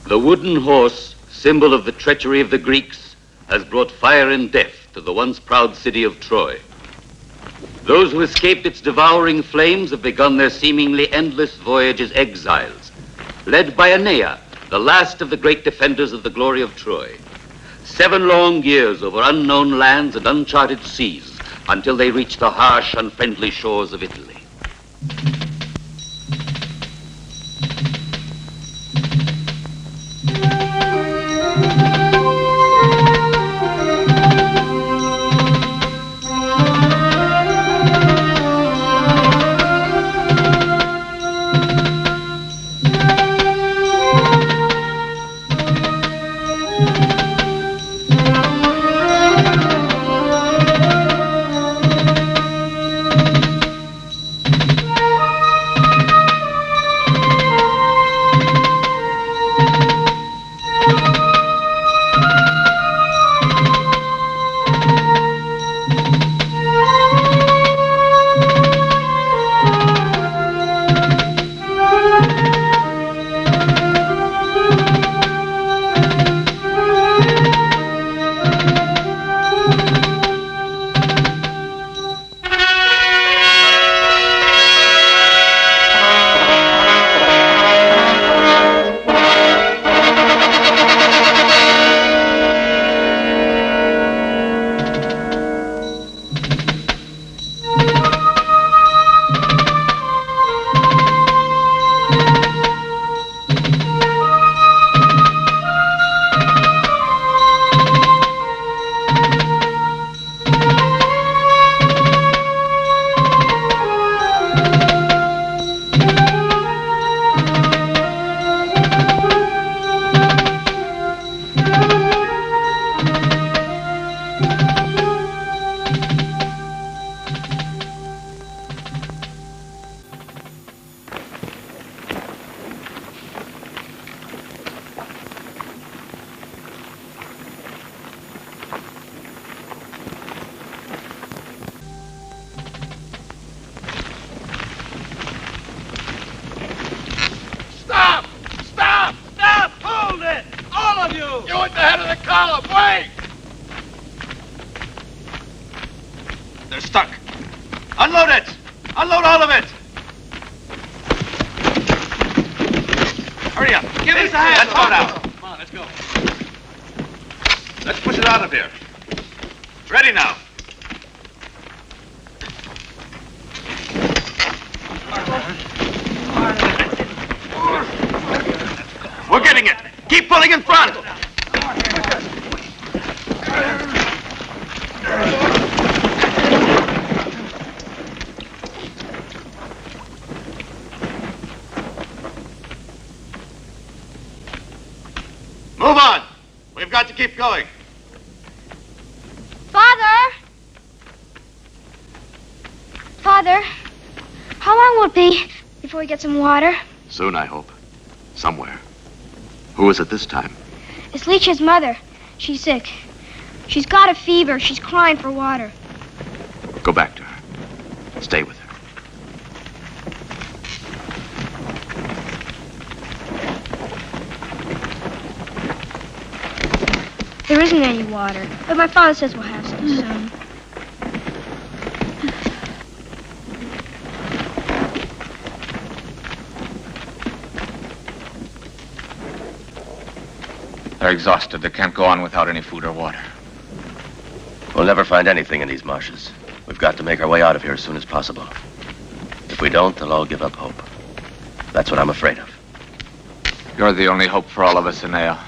The wooden horse, symbol of the treachery of the Greeks, has brought fire and death to the once proud city of Troy. Those who escaped its devouring flames have begun their seemingly endless voyage as exiles, led by Enea, the last of the great defenders of the glory of Troy. 7 long years over unknown lands and uncharted seas until they reach the harsh, unfriendly shores of Italy. Keep going. Father! Father, how long will it be before we get some water? Soon, I hope. Somewhere. Who is it this time? It's Leech's mother. She's sick. She's got a fever. She's crying for water. Go back to her. Stay with her. There isn't any water, but my father says we'll have some soon. They're exhausted. They can't go on without any food or water. We'll never find anything in these marshes. We've got to make our way out of here as soon as possible. If we don't, they'll all give up hope. That's what I'm afraid of. You're the only hope for all of us, Enea.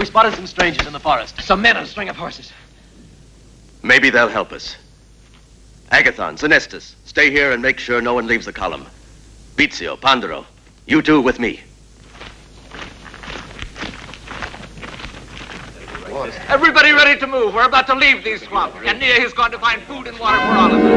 Spotted some strangers in the forest. Some men on a string of horses. Maybe they'll help us. Agathon, Zenestus, stay here and make sure no one leaves the column. Vizio, Pandoro, you two with me. Everybody ready to move. We're about to leave these swamps. Enea is going to find food and water for all of us.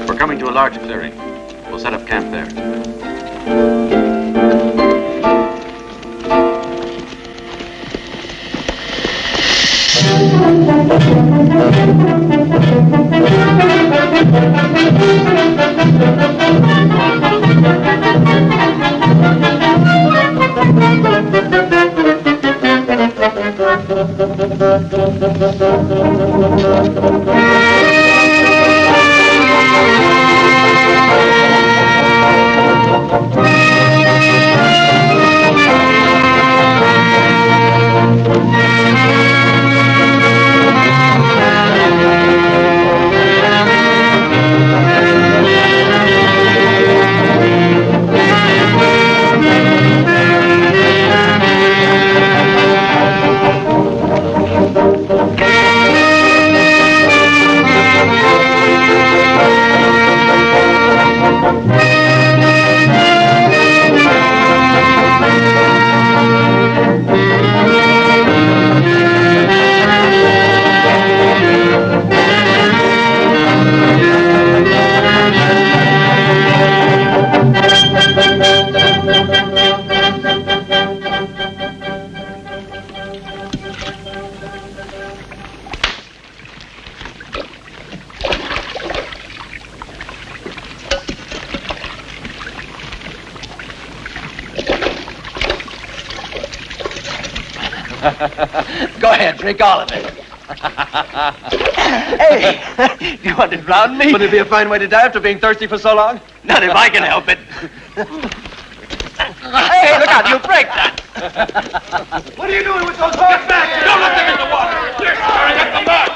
We're coming to a large clearing. We'll set up camp there. Go ahead, drink all of it. Hey, do you want to drown me? Wouldn't it be a fine way to die after being thirsty for so long? Not if I can help it. Hey, look out, you'll break that. What are you doing with those horses? Get back! Don't let them in the water! You're stirring up the mud!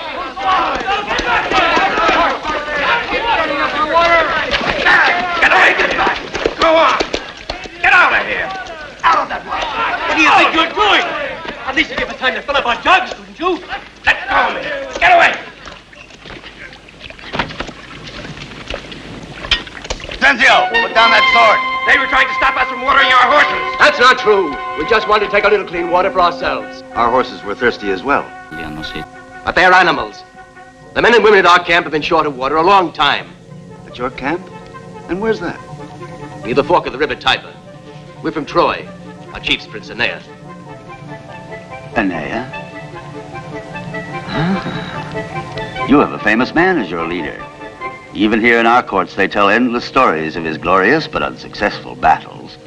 Get away, get back! Go on! Get out of here! Out of that water! What do you think you're doing? At least you give us time to fill up our jugs, wouldn't you? Let go of me! Get away! Senzio, put down that sword. They were trying to stop us from watering our horses. That's not true. We just wanted to take a little clean water for ourselves. Our horses were thirsty as well. But they're animals. The men and women at our camp have been short of water a long time. At your camp? And where's that? Near the fork of the river Tiber. We're from Troy. Our chief's Prince Enea. Enea? Ah. You have a famous man as your leader. Even here in our courts, they tell endless stories of his glorious but unsuccessful battles.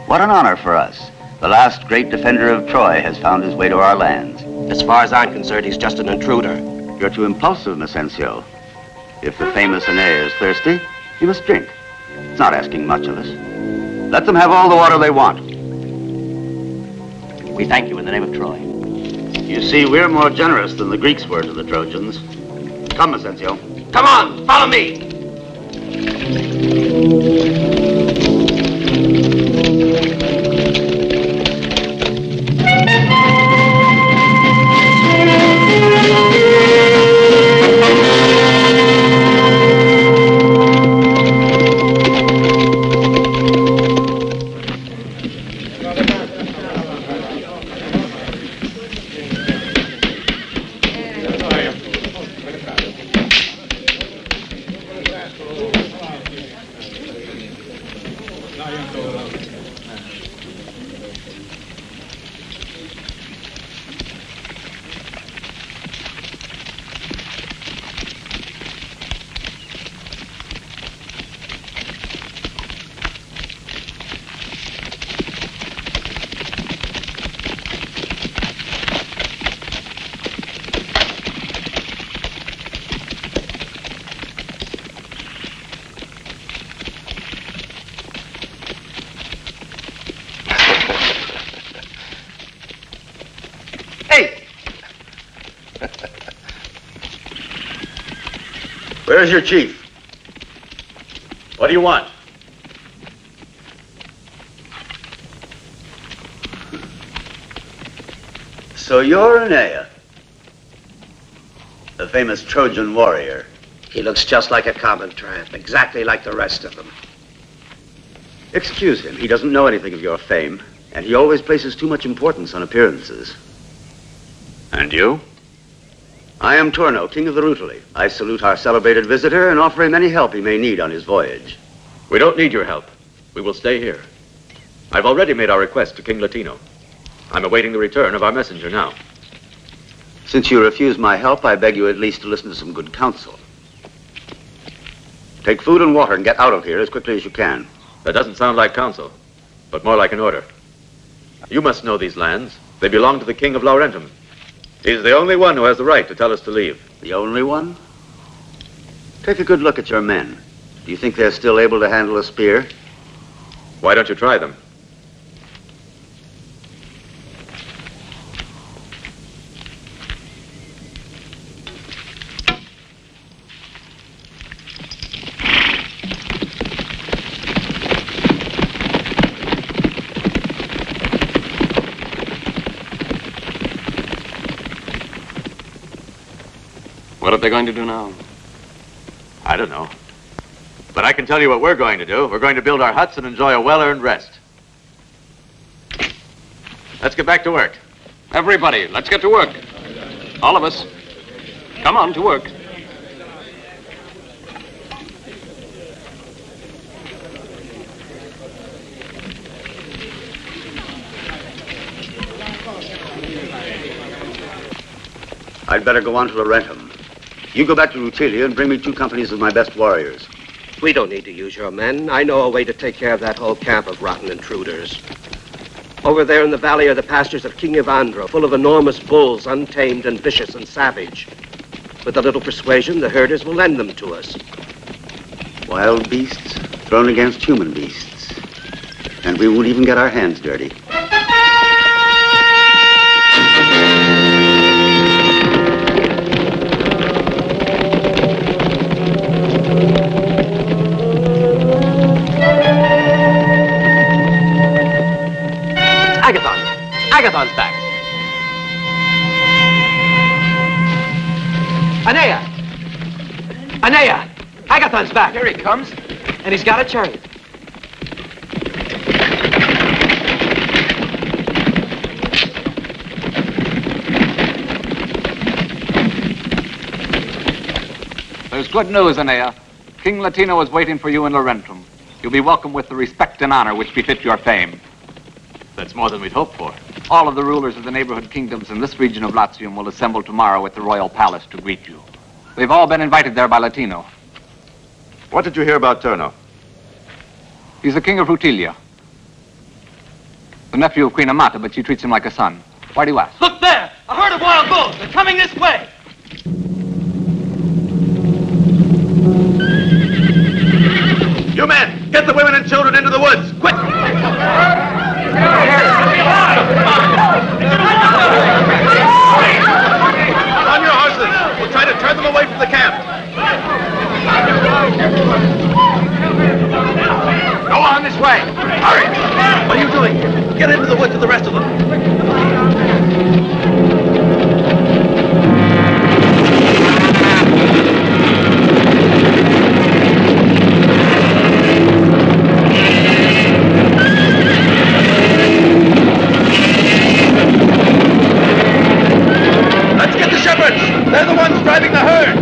What an honor for us. The last great defender of Troy has found his way to our lands. As far as I'm concerned, he's just an intruder. You're too impulsive, Messencio. If the famous Enea is thirsty, he must drink. It's not asking much of us. Let them have all the water they want. We thank you in the name of Troy. You see, we're more generous than the Greeks were to the Trojans. Come, Messencio. Come on, follow me! Where's your chief? What do you want? So you're Enea, the famous Trojan warrior. He looks just like a common tramp, exactly like the rest of them. Excuse him. He doesn't know anything of your fame, and he always places too much importance on appearances. And you? I am Torno, king of the Rutuli. I salute our celebrated visitor and offer him any help he may need on his voyage. We don't need your help. We will stay here. I've already made our request to King Latino. I'm awaiting the return of our messenger now. Since you refuse my help, I beg you at least to listen to some good counsel. Take food and water and get out of here as quickly as you can. That doesn't sound like counsel, but more like an order. You must know these lands. They belong to the King of Laurentum. He's the only one who has the right to tell us to leave. The only one? Take a good look at your men. Do you think they're still able to handle a spear? Why don't you try them? What are they going to do now? I don't know. But I can tell you what we're going to do. We're going to build our huts and enjoy a well-earned rest. Let's get back to work. Everybody, let's get to work. All of us. Come on, to work. I'd better go on to Laurentum. You go back to Rutilia and bring me 2 companies of my best warriors. We don't need to use your men. I know a way to take care of that whole camp of rotten intruders. Over there in the valley are the pastures of King Evandro, full of enormous bulls, untamed and vicious and savage. With a little persuasion, the herders will lend them to us. Wild beasts thrown against human beasts. And we won't even get our hands dirty. Agathon's back. Enea! Enea! Agathon's back. Here he comes. And he's got a chariot. There's good news, Enea. King Latino is waiting for you in Laurentum. You'll be welcome with the respect and honor which befit your fame. That's more than we'd hoped for. All of the rulers of the neighborhood kingdoms in this region of Latium will assemble tomorrow at the royal palace to greet you. They've all been invited there by Latino. What did you hear about Turno? He's the king of Rutilia. The nephew of Queen Amata, but she treats him like a son. Why do you ask? Look there! A herd of wild bulls! They're coming this way! You men, get the women and children into the woods, quick! On your horses! We'll try to turn them away from the camp. Go on this way. Hurry! What are you doing here? Get into the woods with the rest of them. They're the ones driving the herd!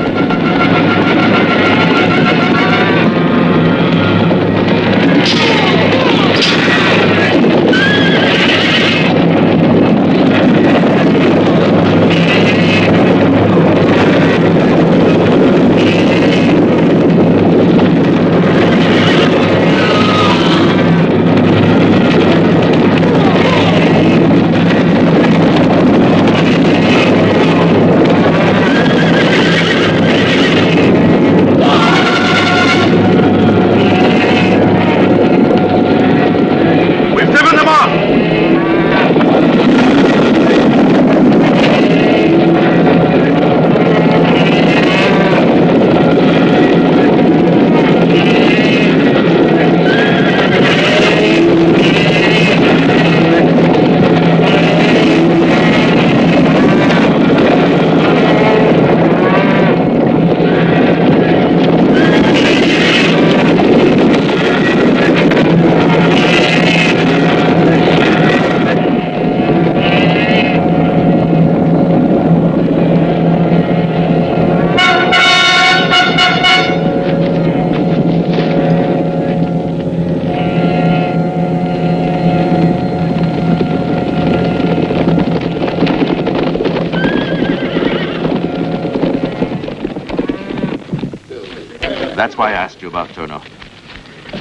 That's why I asked you about Turno.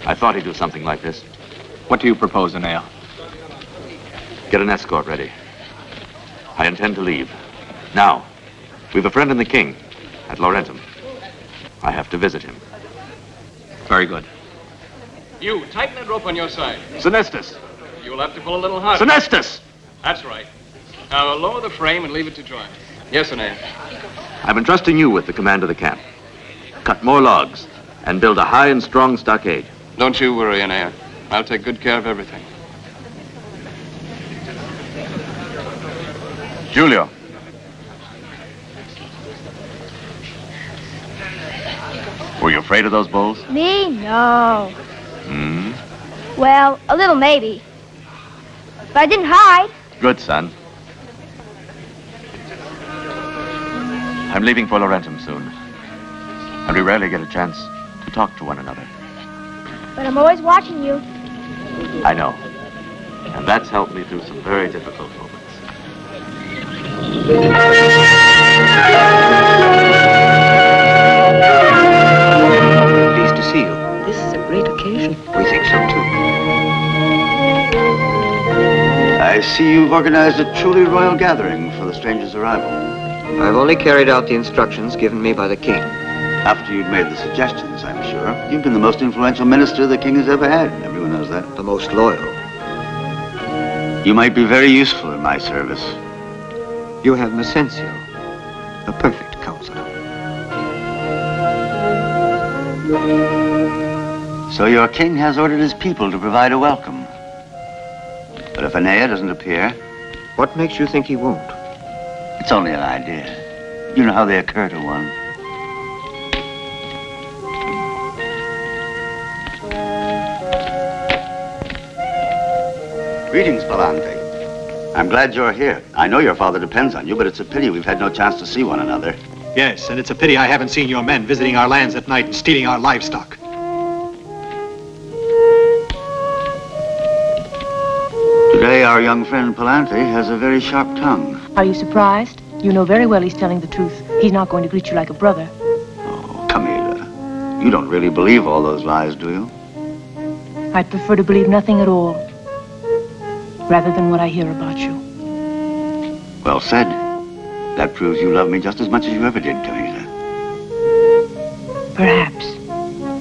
I thought he'd do something like this. What do you propose, Enea? Get an escort ready. I intend to leave. Now, we've a friend in the king at Laurentum. I have to visit him. Very good. You, tighten that rope on your side. Senestus! You'll have to pull a little harder. Senestus! That's right. Now, lower the frame and leave it to dry. Yes, Enea. I'm entrusting you with the command of the camp. Cut more logs and build a high and strong stockade. Don't you worry, Enea. I'll take good care of everything. Julio. Were you afraid of those bulls? Me? No. Hmm? Well, a little maybe. But I didn't hide. Good, son. I'm leaving for Laurentum soon. And we rarely get a chance to talk to one another. But I'm always watching you. I know. And that's helped me through some very difficult moments. Pleased to see you. This is a great occasion. We think so, too. I see you've organized a truly royal gathering for the stranger's arrival. I've only carried out the instructions given me by the king. After you'd made the suggestions, I'm sure. You've been the most influential minister the king has ever had. Everyone knows that. The most loyal. You might be very useful in my service. You have Messencio, a perfect counselor. So your king has ordered his people to provide a welcome. But if Enea doesn't appear... What makes you think he won't? It's only an idea. You know how they occur to one. Greetings, Palante. I'm glad you're here. I know your father depends on you, but it's a pity we've had no chance to see one another. Yes, and it's a pity I haven't seen your men visiting our lands at night and stealing our livestock. Today, our young friend Palante has a very sharp tongue. Are you surprised? You know very well he's telling the truth. He's not going to greet you like a brother. Oh, Camila, you don't really believe all those lies, do you? I'd prefer to believe nothing at all, rather than what I hear about you. Well said. That proves you love me just as much as you ever did, Camila. Perhaps.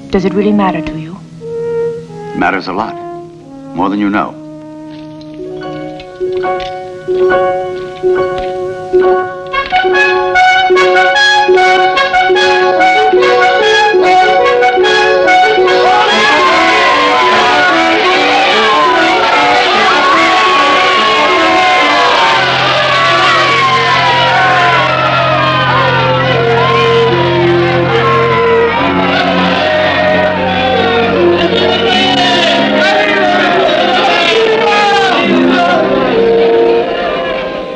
Does it really matter to you? It matters a lot. More than you know.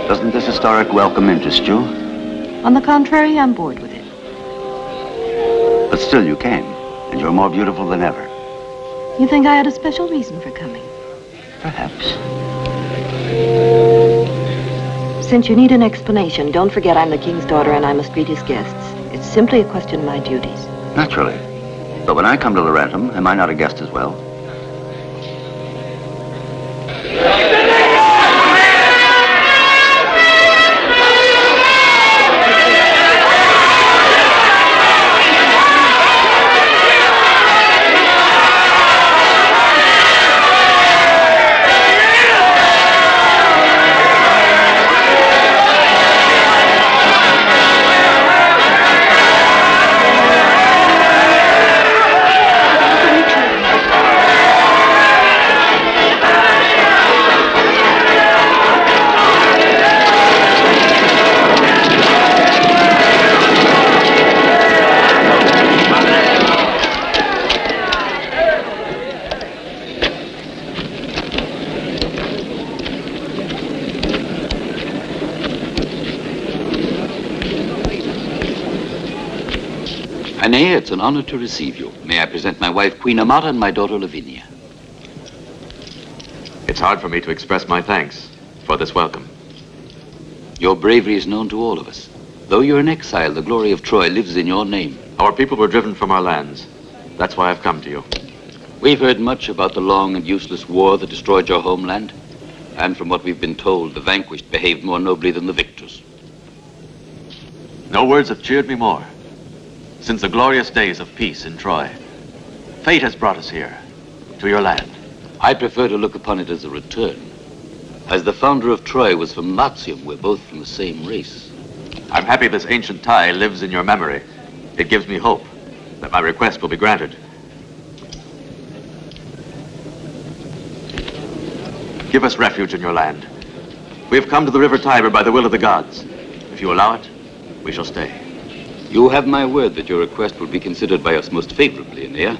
Doesn't this historic welcome interest you? On the contrary, I'm bored with it. But still you came, and you're more beautiful than ever. You think I had a special reason for coming? Perhaps. Since you need an explanation, don't forget I'm the king's daughter and I must greet his guests. It's simply a question of my duties. Naturally. But when I come to Laurentum, am I not a guest as well? Enea, it's an honor to receive you. May I present my wife, Queen Amata, and my daughter, Lavinia. It's hard for me to express my thanks for this welcome. Your bravery is known to all of us. Though you're in exile, the glory of Troy lives in your name. Our people were driven from our lands. That's why I've come to you. We've heard much about the long and useless war that destroyed your homeland. And from what we've been told, the vanquished behaved more nobly than the victors. No words have cheered me more. Since the glorious days of peace in Troy, fate has brought us here, to your land. I prefer to look upon it as a return. As the founder of Troy was from Latium, we're both from the same race. I'm happy this ancient tie lives in your memory. It gives me hope that my request will be granted. Give us refuge in your land. We have come to the river Tiber by the will of the gods. If you allow it, we shall stay. You have my word that your request will be considered by us most favorably, Enea.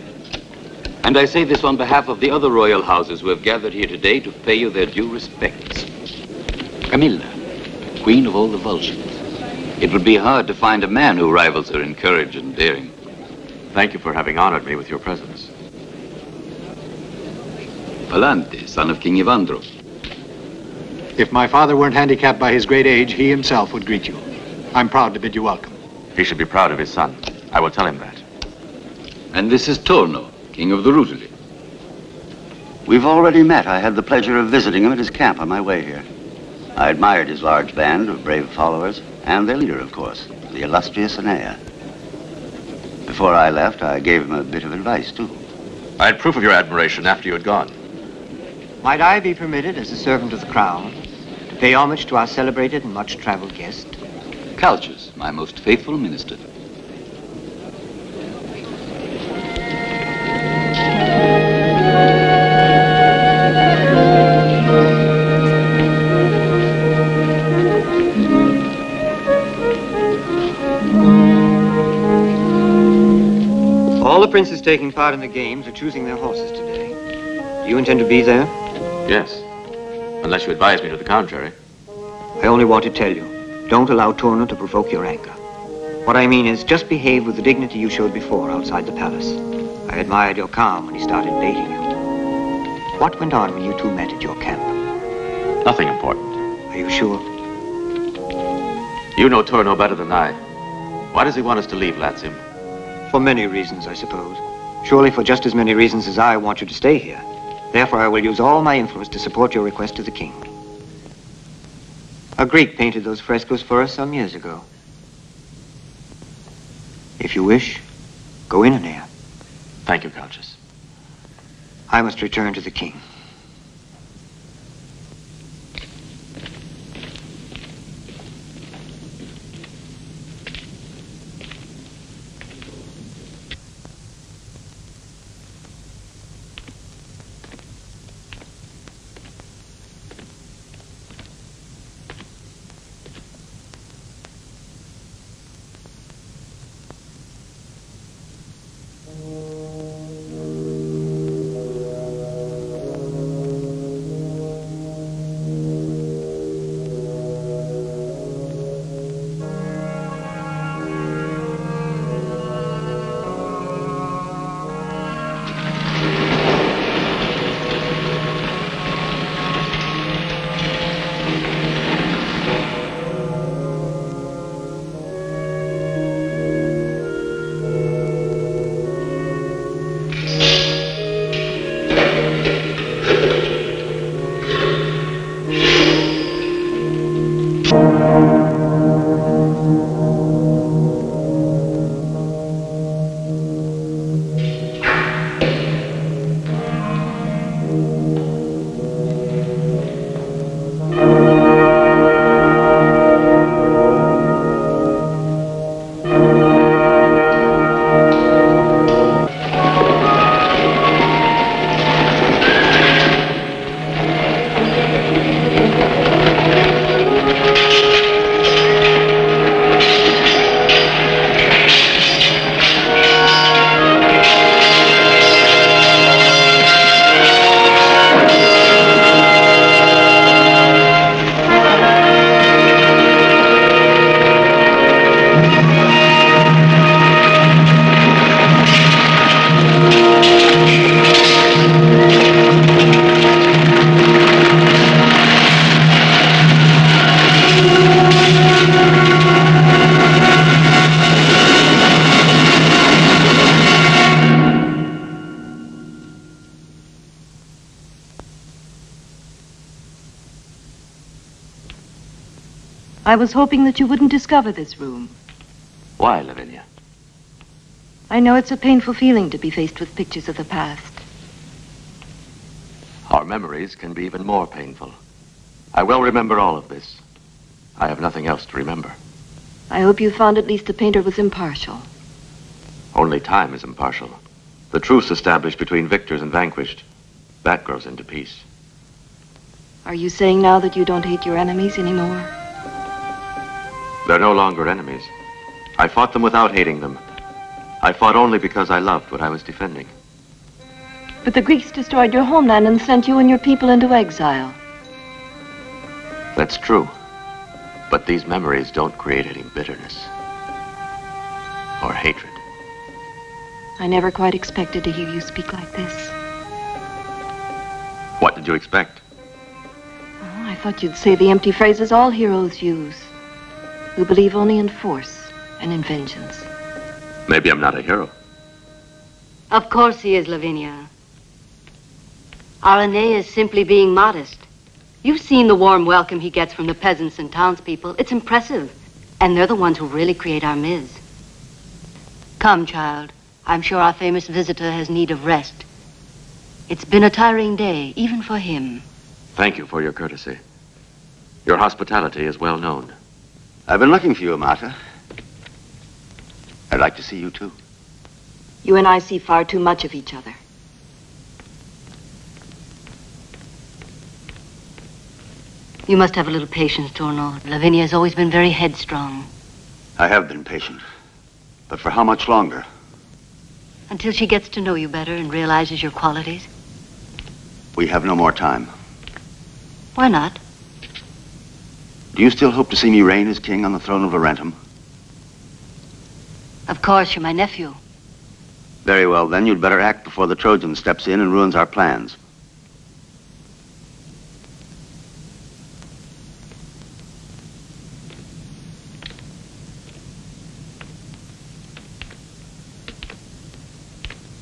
And I say this on behalf of the other royal houses who have gathered here today to pay you their due respects. Camilla, queen of all the Volscians. It would be hard to find a man who rivals her in courage and daring. Thank you for having honored me with your presence. Palante, son of King Evandro. If my father weren't handicapped by his great age, he himself would greet you. I'm proud to bid you welcome. He should be proud of his son. I will tell him that. And this is Torno, king of the Rutuli. We've already met. I had the pleasure of visiting him at his camp on my way here. I admired his large band of brave followers, and their leader, of course, the illustrious Enea. Before I left, I gave him a bit of advice, too. I had proof of your admiration after you had gone. Might I be permitted, as a servant of the crown, to pay homage to our celebrated and much-traveled guest? Calchas, my most faithful minister. All the princes taking part in the games are choosing their horses today. Do you intend to be there? Yes, unless you advise me to the contrary. I only want to tell you, don't allow Torno to provoke your anger. What I mean is, just behave with the dignity you showed before outside the palace. I admired your calm when he started baiting you. What went on when you two met at your camp? Nothing important. Are you sure? You know Torno better than I. Why does he want us to leave Latium? For many reasons, I suppose. Surely for just as many reasons as I want you to stay here. Therefore, I will use all my influence to support your request to the king. A Greek painted those frescoes for us some years ago. If you wish, go in, Enea. Thank you, Calchas. I must return to the king. I was hoping that you wouldn't discover this room. Why, Lavinia? I know it's a painful feeling to be faced with pictures of the past. Our memories can be even more painful. I will remember all of this. I have nothing else to remember. I hope you found at least the painter was impartial. Only time is impartial. The truce established between victors and vanquished, that grows into peace. Are you saying now that you don't hate your enemies anymore? They're no longer enemies. I fought them without hating them. I fought only because I loved what I was defending. But the Greeks destroyed your homeland and sent you and your people into exile. That's true. But these memories don't create any bitterness or hatred. I never quite expected to hear you speak like this. What did you expect? Oh, I thought you'd say the empty phrases all heroes use, who believe only in force and in vengeance. Maybe I'm not a hero. Of course he is, Lavinia. Our Enea is simply being modest. You've seen the warm welcome he gets from the peasants and townspeople. It's impressive. And they're the ones who really create our myths. Come, child. I'm sure our famous visitor has need of rest. It's been a tiring day, even for him. Thank you for your courtesy. Your hospitality is well known. I've been looking for you, Amata. I'd like to see you, too. You and I see far too much of each other. You must have a little patience, Torno. Lavinia has always been very headstrong. I have been patient. But for how much longer? Until she gets to know you better and realizes your qualities. We have no more time. Why not? Do you still hope to see me reign as king on the throne of Laurentum? Of course, you're my nephew. Very well, then you'd better act before the Trojan steps in and ruins our plans.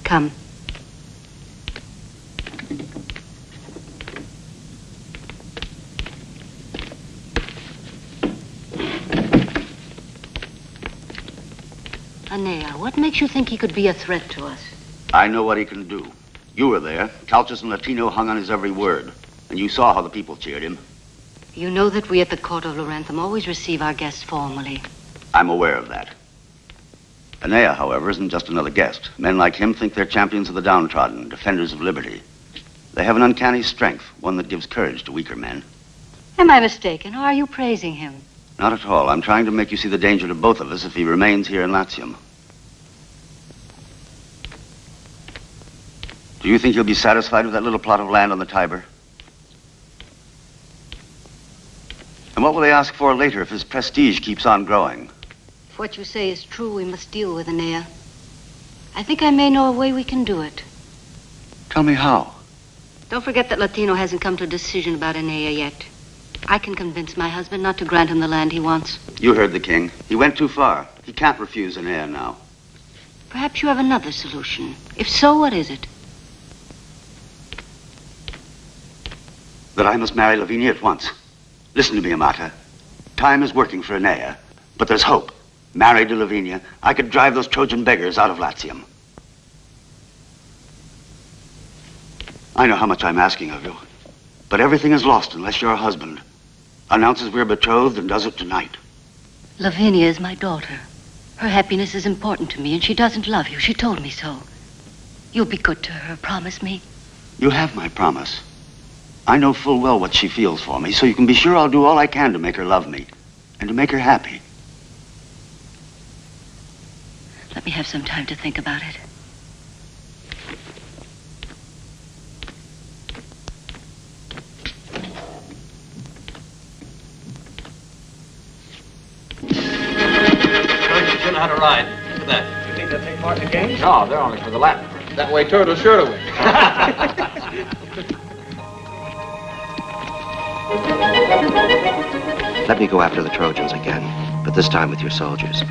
Come. Enea, what makes you think he could be a threat to us? I know what he can do. You were there. Calchas and Latino hung on his every word. And you saw how the people cheered him. You know that we at the court of Laurentum always receive our guests formally. I'm aware of that. Enea, however, isn't just another guest. Men like him think they're champions of the downtrodden, defenders of liberty. They have an uncanny strength, one that gives courage to weaker men. Am I mistaken, or are you praising him? Not at all. I'm trying to make you see the danger to both of us if he remains here in Latium. Do you think he'll be satisfied with that little plot of land on the Tiber? And what will they ask for later if his prestige keeps on growing? If what you say is true, we must deal with Enea. I think I may know a way we can do it. Tell me how. Don't forget that Latino hasn't come to a decision about Enea yet. I can convince my husband not to grant him the land he wants. You heard the king. He went too far. He can't refuse Enea now. Perhaps you have another solution. If so, what is it? That I must marry Lavinia at once. Listen to me, Amata. Time is working for Enea, but there's hope. Married to Lavinia, I could drive those Trojan beggars out of Latium. I know how much I'm asking of you, but everything is lost unless your husband announces we're betrothed and does it tonight. Lavinia is my daughter. Her happiness is important to me, and she doesn't love you. She told me so. You'll be good to her, promise me. You have my promise. I know full well what she feels for me, so you can be sure I'll do all I can to make her love me and to make her happy. Let me have some time to think about it. Trojans should know how to ride. Look at that. You think they'll take part in the game? No, they're only for the Latin. That way Turtle's sure to win. Let me go after the Trojans again, but this time with your soldiers.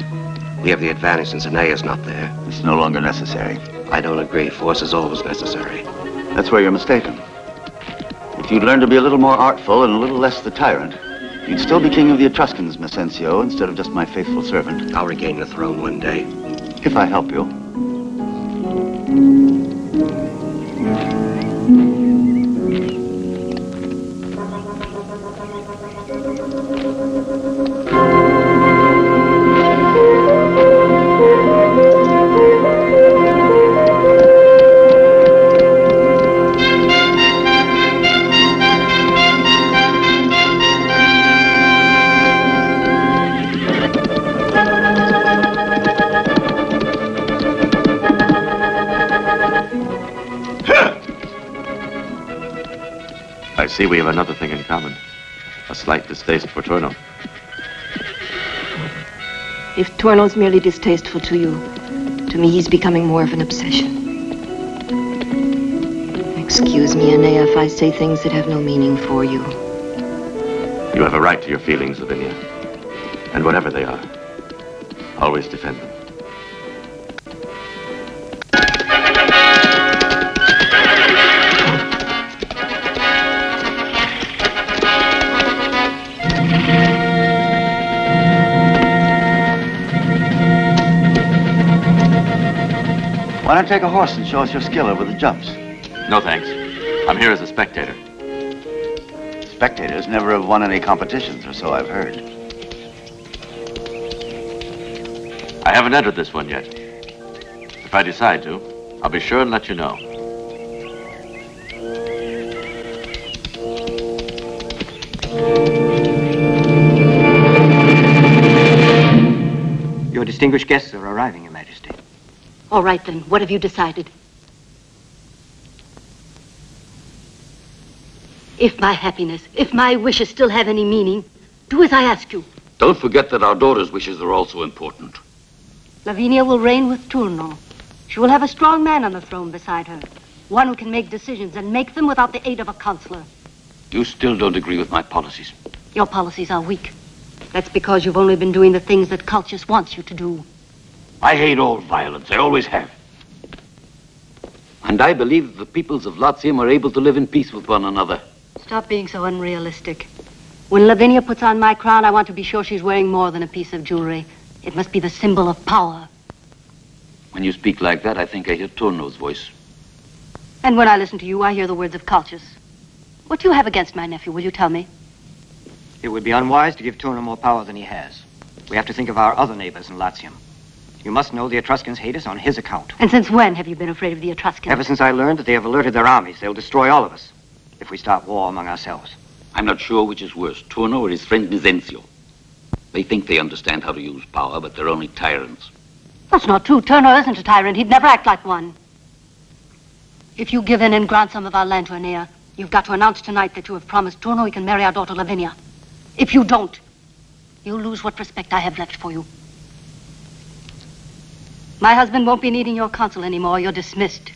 We have the advantage since Enea's not there. It's no longer necessary. I don't agree. Force is always necessary. That's where you're mistaken. If you'd learn to be a little more artful and a little less the tyrant, You'd still be king of the Etruscans, Messencio, instead of just my faithful servant. I'll regain the throne one day. If I help you. I see we have another thing in common. A slight distaste for Turno. If Torno's merely distasteful to you, to me he's becoming more of an obsession. Excuse me, Enea, if I say things that have no meaning for you. You have a right to your feelings, Lavinia. And whatever they are, always defend them. Why not take a horse and show us your skill over the jumps? No, thanks. I'm here as a spectator. Spectators never have won any competitions, or so I've heard. I haven't entered this one yet. If I decide to, I'll be sure and let you know. Your distinguished guests are arriving, Your Majesty. All right, then. What have you decided? If my happiness, if my wishes still have any meaning, do as I ask you. Don't forget that our daughter's wishes are also important. Lavinia will reign with Turno. She will have a strong man on the throne beside her. One who can make decisions and make them without the aid of a counselor. You still don't agree with my policies. Your policies are weak. That's because you've only been doing the things that Cultus wants you to do. I hate all violence. I always have. And I believe the peoples of Latium are able to live in peace with one another. Stop being so unrealistic. When Lavinia puts on my crown, I want to be sure she's wearing more than a piece of jewelry. It must be the symbol of power. When you speak like that, I think I hear Turno's voice. And when I listen to you, I hear the words of Cultus. What do you have against my nephew, will you tell me? It would be unwise to give Turno more power than he has. We have to think of our other neighbors in Latium. You must know the Etruscans hate us on his account. And since when have you been afraid of the Etruscans? Ever since I learned that they have alerted their armies. They'll destroy all of us if we start war among ourselves. I'm not sure which is worse, Turno or his friend Messencio. They think they understand how to use power, but they're only tyrants. That's not true. Turno isn't a tyrant. He'd never act like one. If you give in and grant some of our land to Enea, you've got to announce tonight that you have promised Turno he can marry our daughter Lavinia. If you don't, you'll lose what respect I have left for you. My husband won't be needing your counsel anymore. You're dismissed.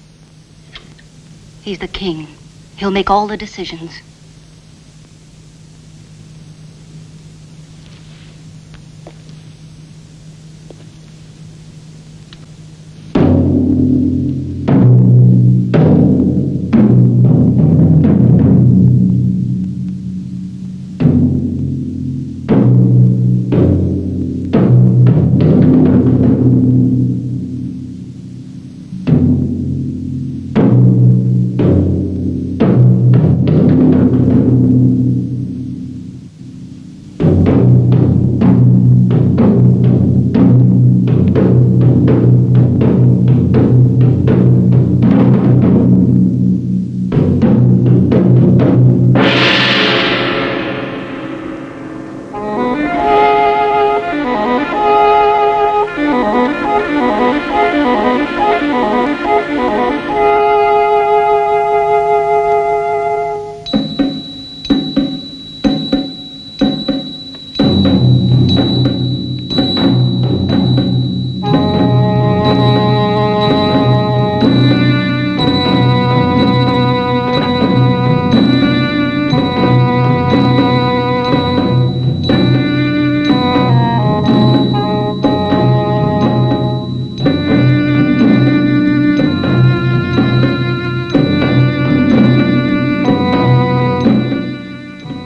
He's the king. He'll make all the decisions.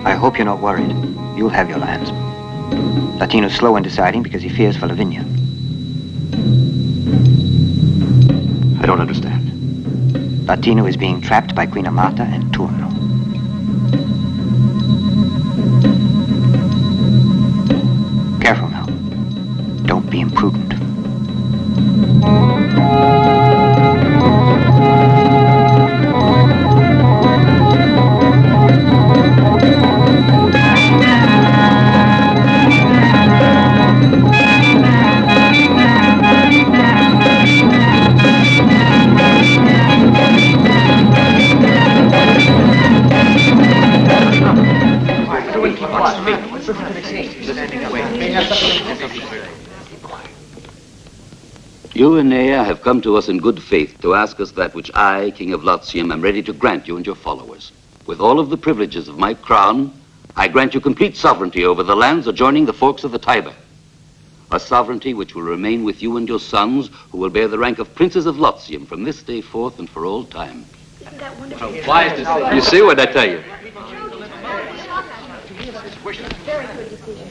I hope you're not worried. you'll have your lands. Latino's slow in deciding because he fears for Lavinia. I don't understand. Latino is being trapped by Queen Amata and Turno. Careful now. Don't be imprudent. You, Enea, have come to us in good faith to ask us that which I, King of Latium, am ready to grant you and your followers. With all of the privileges of my crown, I grant you complete sovereignty over the lands adjoining the forks of the Tiber. A sovereignty which will remain with you and your sons, who will bear the rank of princes of Latium from this day forth and for all time. Wise decision. You see what I tell you? Very good decision.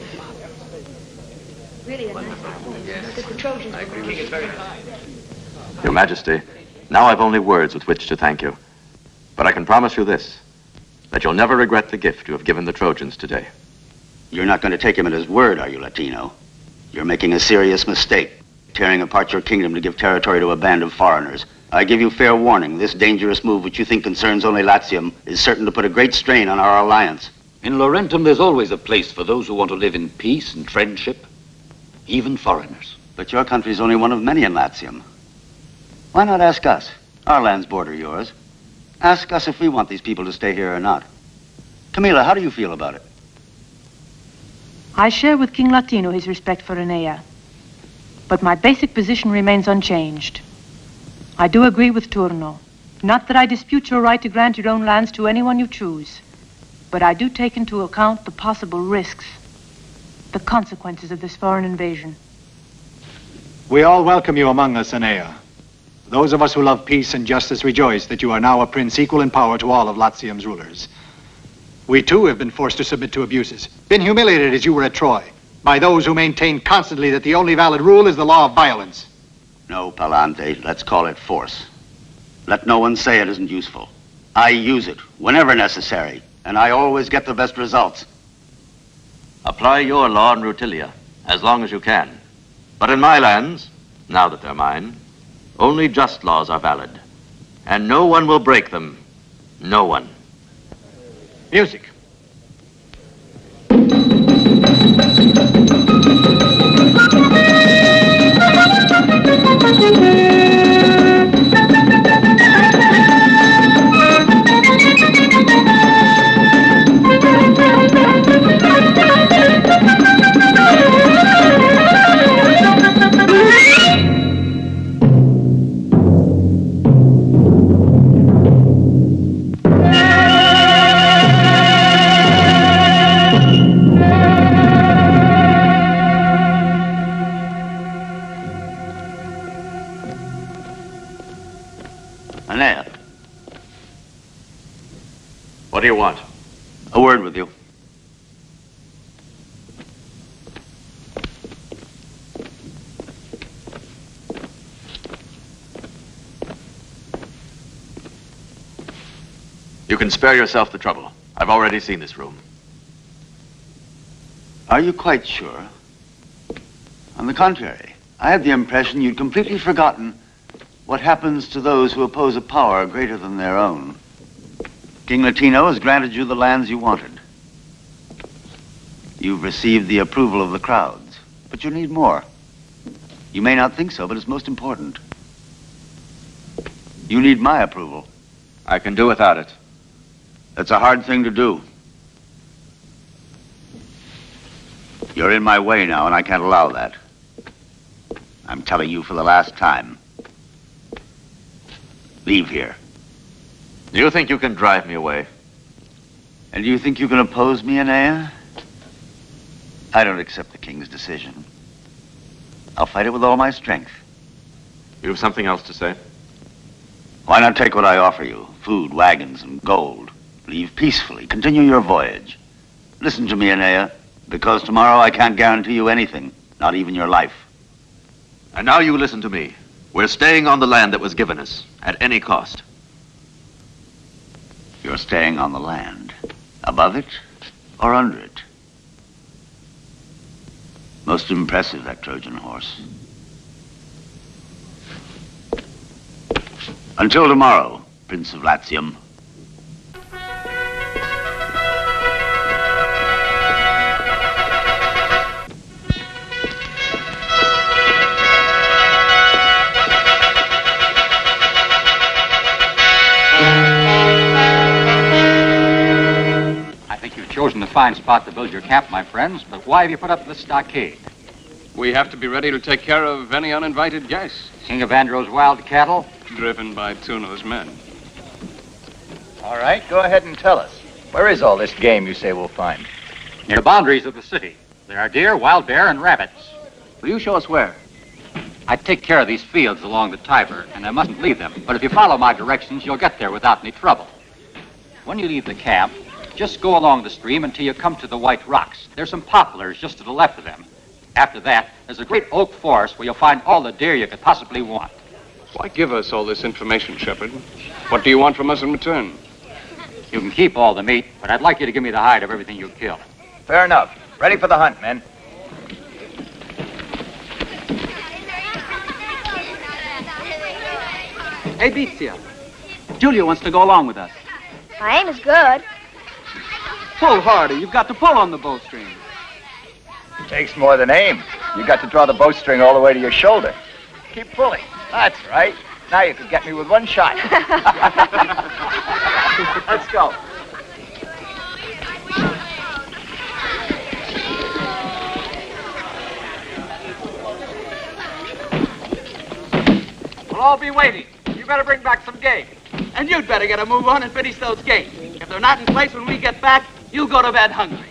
Really a nice idea. The Trojans. I agree with you. Your Majesty, now I've only words with which to thank you. But I can promise you this, that you'll never regret the gift you have given the Trojans today. You're not going to take him at his word, are you, Latino? You're making a serious mistake, tearing apart your kingdom to give territory to a band of foreigners. I give you fair warning. This dangerous move, which you think concerns only Latium, is certain to put a great strain on our alliance. In Laurentum, there's always a place for those who want to live in peace and friendship, even foreigners. But your country's only one of many in Latium. Why not ask us? Our lands border yours. Ask us if we want these people to stay here or not. Camila, how do you feel about it? I share with King Latino his respect for Enea. But my basic position remains unchanged. I do agree with Turno. Not that I dispute your right to grant your own lands to anyone you choose. But I do take into account the possible risks, the consequences of this foreign invasion. We all welcome you among us, Enea. Those of us who love peace and justice rejoice that you are now a prince equal in power to all of Latium's rulers. We too have been forced to submit to abuses, been humiliated as you were at Troy, by those who maintain constantly that the only valid rule is the law of violence. No, Palante, let's call it force. Let no one say it isn't useful. I use it whenever necessary, and I always get the best results. Apply your law in Rutilia as long as you can. But in my lands, now that they're mine, only just laws are valid. And no one will break them. No one. Music. Enea, What do you want? a word with you. You can spare yourself the trouble. I've already seen this room. Are you quite sure? On the contrary, I had the impression you'd completely forgotten what happens to those who oppose a power greater than their own. King Latino has granted you the lands you wanted. You've received the approval of the crowds, but you need more. You may not think so, but it's most important. You need my approval. I can do without it. That's a hard thing to do. You're in my way now, and I can't allow that. I'm telling you for the last time. Leave here. Do you think you can drive me away? And do you think you can oppose me, Enea? I don't accept the king's decision. I'll fight it with all my strength. You have something else to say? Why not take what I offer you? Food, wagons, and gold. Leave peacefully. Continue your voyage. Listen to me, Enea. Because tomorrow I can't guarantee you anything, not even your life. And now you listen to me. We're staying on the land that was given us, at any cost. You're staying on the land. Above it or under it? Most impressive, that Trojan horse. Until tomorrow, Prince of Latium. I think you've chosen a fine spot to build your camp, my friends, but why have you put up this stockade? We have to be ready to take care of any uninvited guests. King of Andro's wild cattle? Driven by Tuno's men. All right, go ahead and tell us. Where is all this game you say we'll find? Near the boundaries of the city. There are deer, wild bear, and rabbits. Will you show us where? I take care of these fields along the Tiber, and I mustn't leave them. But if you follow my directions, you'll get there without any trouble. When you leave the camp, just go along the stream until you come to the White Rocks. There's some poplars just to the left of them. After that, there's a great oak forest where you'll find all the deer you could possibly want. Why give us all this information, Shepherd? What do you want from us in return? You can keep all the meat, but I'd like you to give me the hide of everything you kill. Fair enough. Ready for the hunt, men. Hey, Bizia. Julia wants to go along with us. My aim is good. Pull harder. You've got to pull on the bowstring. Takes more than aim. You got to draw the bowstring all the way to your shoulder. Keep pulling. That's right. Now you can get me with one shot. Let's go. We'll all be waiting. You better bring back some game. And you'd better get a move on and finish those gates. If they're not in place when we get back, you'll go to bed hungry.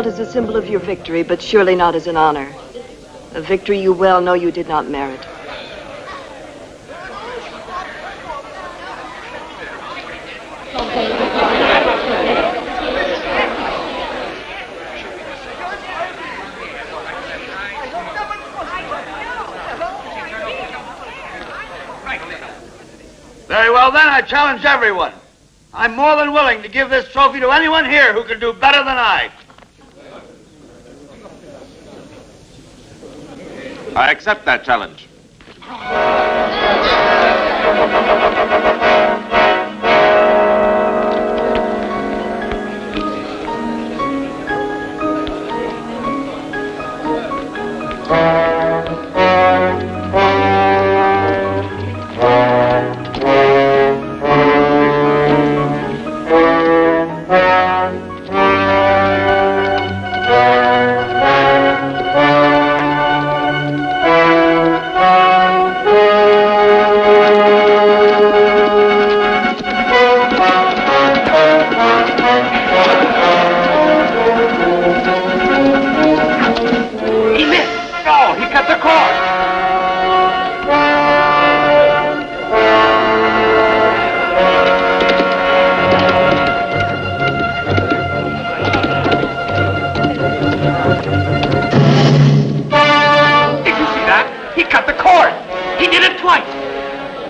As a symbol of your victory, but surely not as an honor. A victory you well know you did not merit. Very well then, I challenge everyone. I'm more than willing to give this trophy to anyone here who can do better than I. I accept that challenge.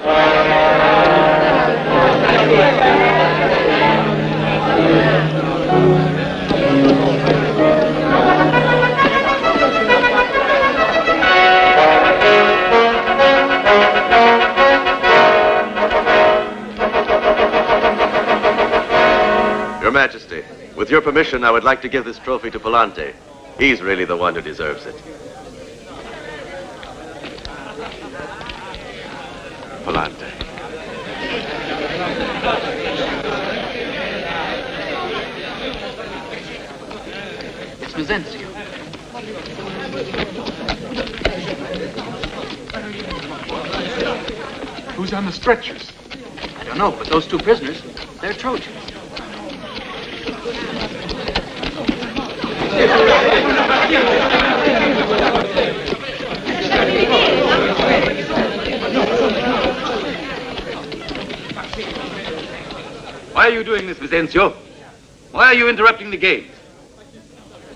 Your Majesty, with your permission, I would like to give this trophy to Palante. He's really the one who deserves it. Palante. It's Vicencio. Who's on the stretchers? I don't know, but those two prisoners, they're Trojans. Why are you doing this, Vicencio? Why are you interrupting the games?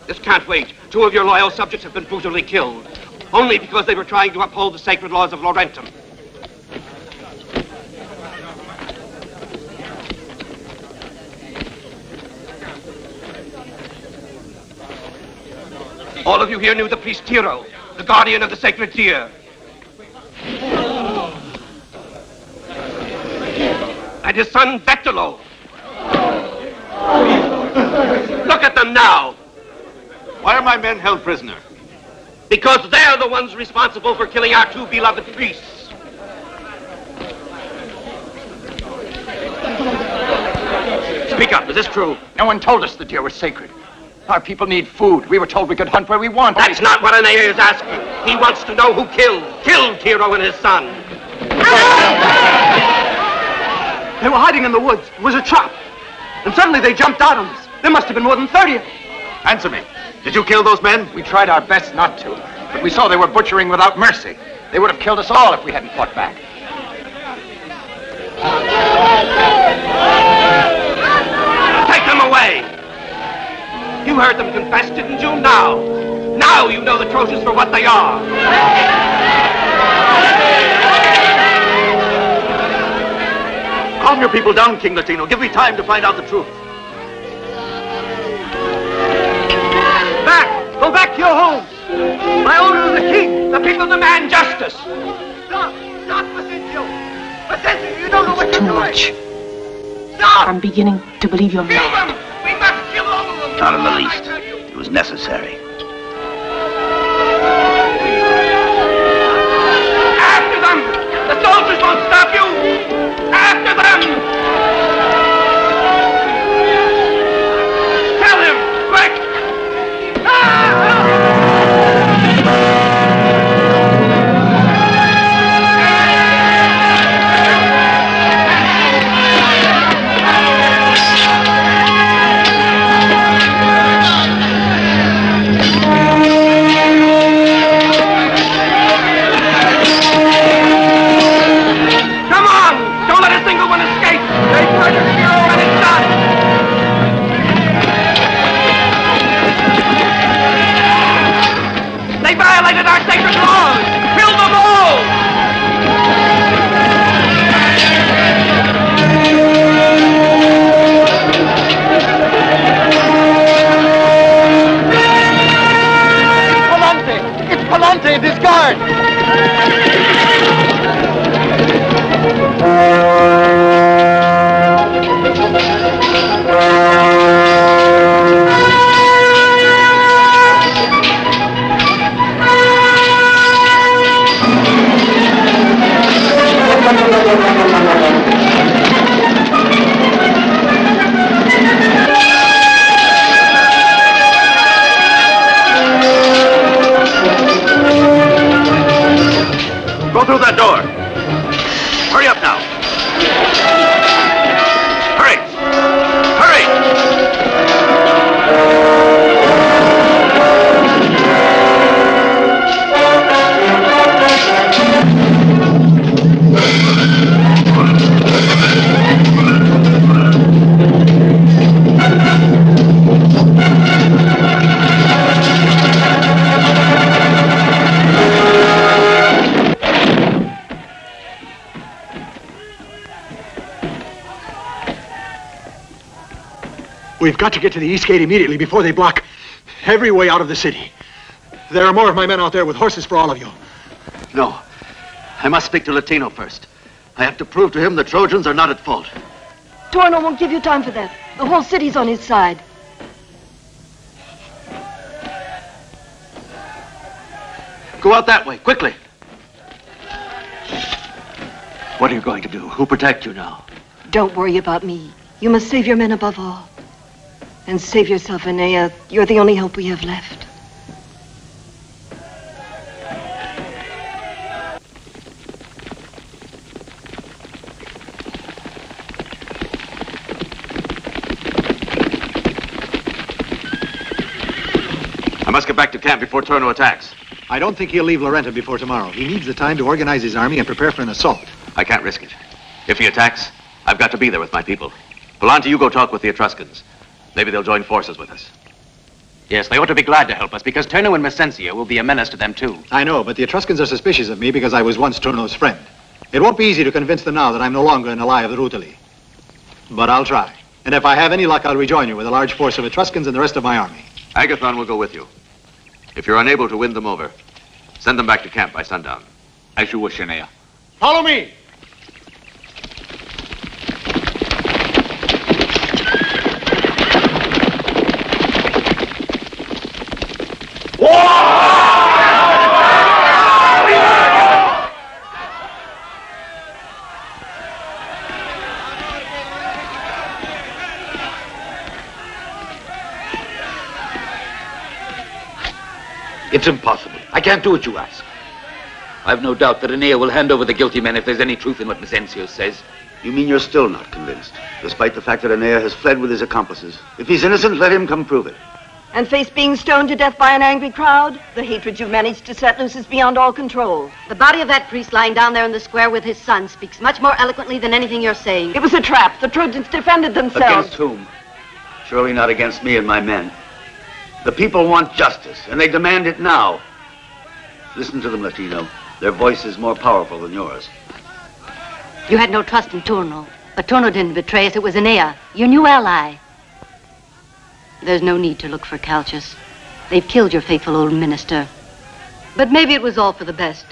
This can't wait. 2 of your loyal subjects have been brutally killed, only because they were trying to uphold the sacred laws of Laurentum. All of you here knew the priest Tiro, the guardian of the sacred deer. And his son Vetolo. Look at them now. Why are my men held prisoner? Because they're the ones responsible for killing our 2 beloved priests. Speak up, is this true? No one told us the deer was sacred. Our people need food. We were told we could hunt where we want. That's not what Enea is asking. He wants to know who killed Tiro and his son. They were hiding in the woods. It was a trap. And suddenly they jumped out on us. There must have been more than 30 of them. Answer me. Did you kill those men? We tried our best not to, but we saw they were butchering without mercy. They would have killed us all if we hadn't fought back. Take them away! You heard them confess, didn't you? Now you know the Trojans for what they are. Calm your people down, King Latino. Give me time to find out the truth. Go back to your homes. By order of the king, the people demand justice. Stop, Vicencio. Vicencio, you don't know what you're doing. Too much. Stop! I'm beginning to believe you're Kill mad. them! We must kill all of them! Not in the least. It was necessary. After them! The soldiers won't stop you! After them! Tell him! Quick! through that door. Hurry up now. Hurry. Hurry. We've got to get to the east gate immediately before they block every way out of the city. There are more of my men out there with horses for all of you. No. I must speak to Latino first. I have to prove to him the Trojans are not at fault. Torno won't give you time for that. The whole city's on his side. Go out that way, quickly. What are you going to do? Who'll protect you now? Don't worry about me. You must save your men above all. And save yourself, Enea. You're the only hope we have left. I must get back to camp before Torno attacks. I don't think he'll leave Lorenta before tomorrow. He needs the time to organize his army and prepare for an assault. I can't risk it. If he attacks, I've got to be there with my people. Volante, you go talk with the Etruscans. Maybe they'll join forces with us. Yes, they ought to be glad to help us, because Turno and Messencia will be a menace to them, too. I know, but the Etruscans are suspicious of me because I was once Turno's friend. It won't be easy to convince them now that I'm no longer an ally of the Rutuli. But I'll try. And if I have any luck, I'll rejoin you with a large force of Etruscans and the rest of my army. Agathon will go with you. If you're unable to win them over, send them back to camp by sundown. As you wish, Enea. Follow me! It's impossible. I can't do what you ask. I've no doubt that Enea will hand over the guilty men if there's any truth in what Messencia says. You mean you're still not convinced, despite the fact that Enea has fled with his accomplices? If he's innocent, let him come prove it. And face being stoned to death by an angry crowd? The hatred you've managed to set loose is beyond all control. The body of that priest lying down there in the square with his son speaks much more eloquently than anything you're saying. It was a trap. The Trojans defended themselves. Against whom? Surely not against me and my men. The people want justice, and they demand it now. Listen to them, Latino. Their voice is more powerful than yours. You had no trust in Turno, but Turno didn't betray us. It was Enea, your new ally. There's no need to look for Calchas. They've killed your faithful old minister. But maybe it was all for the best.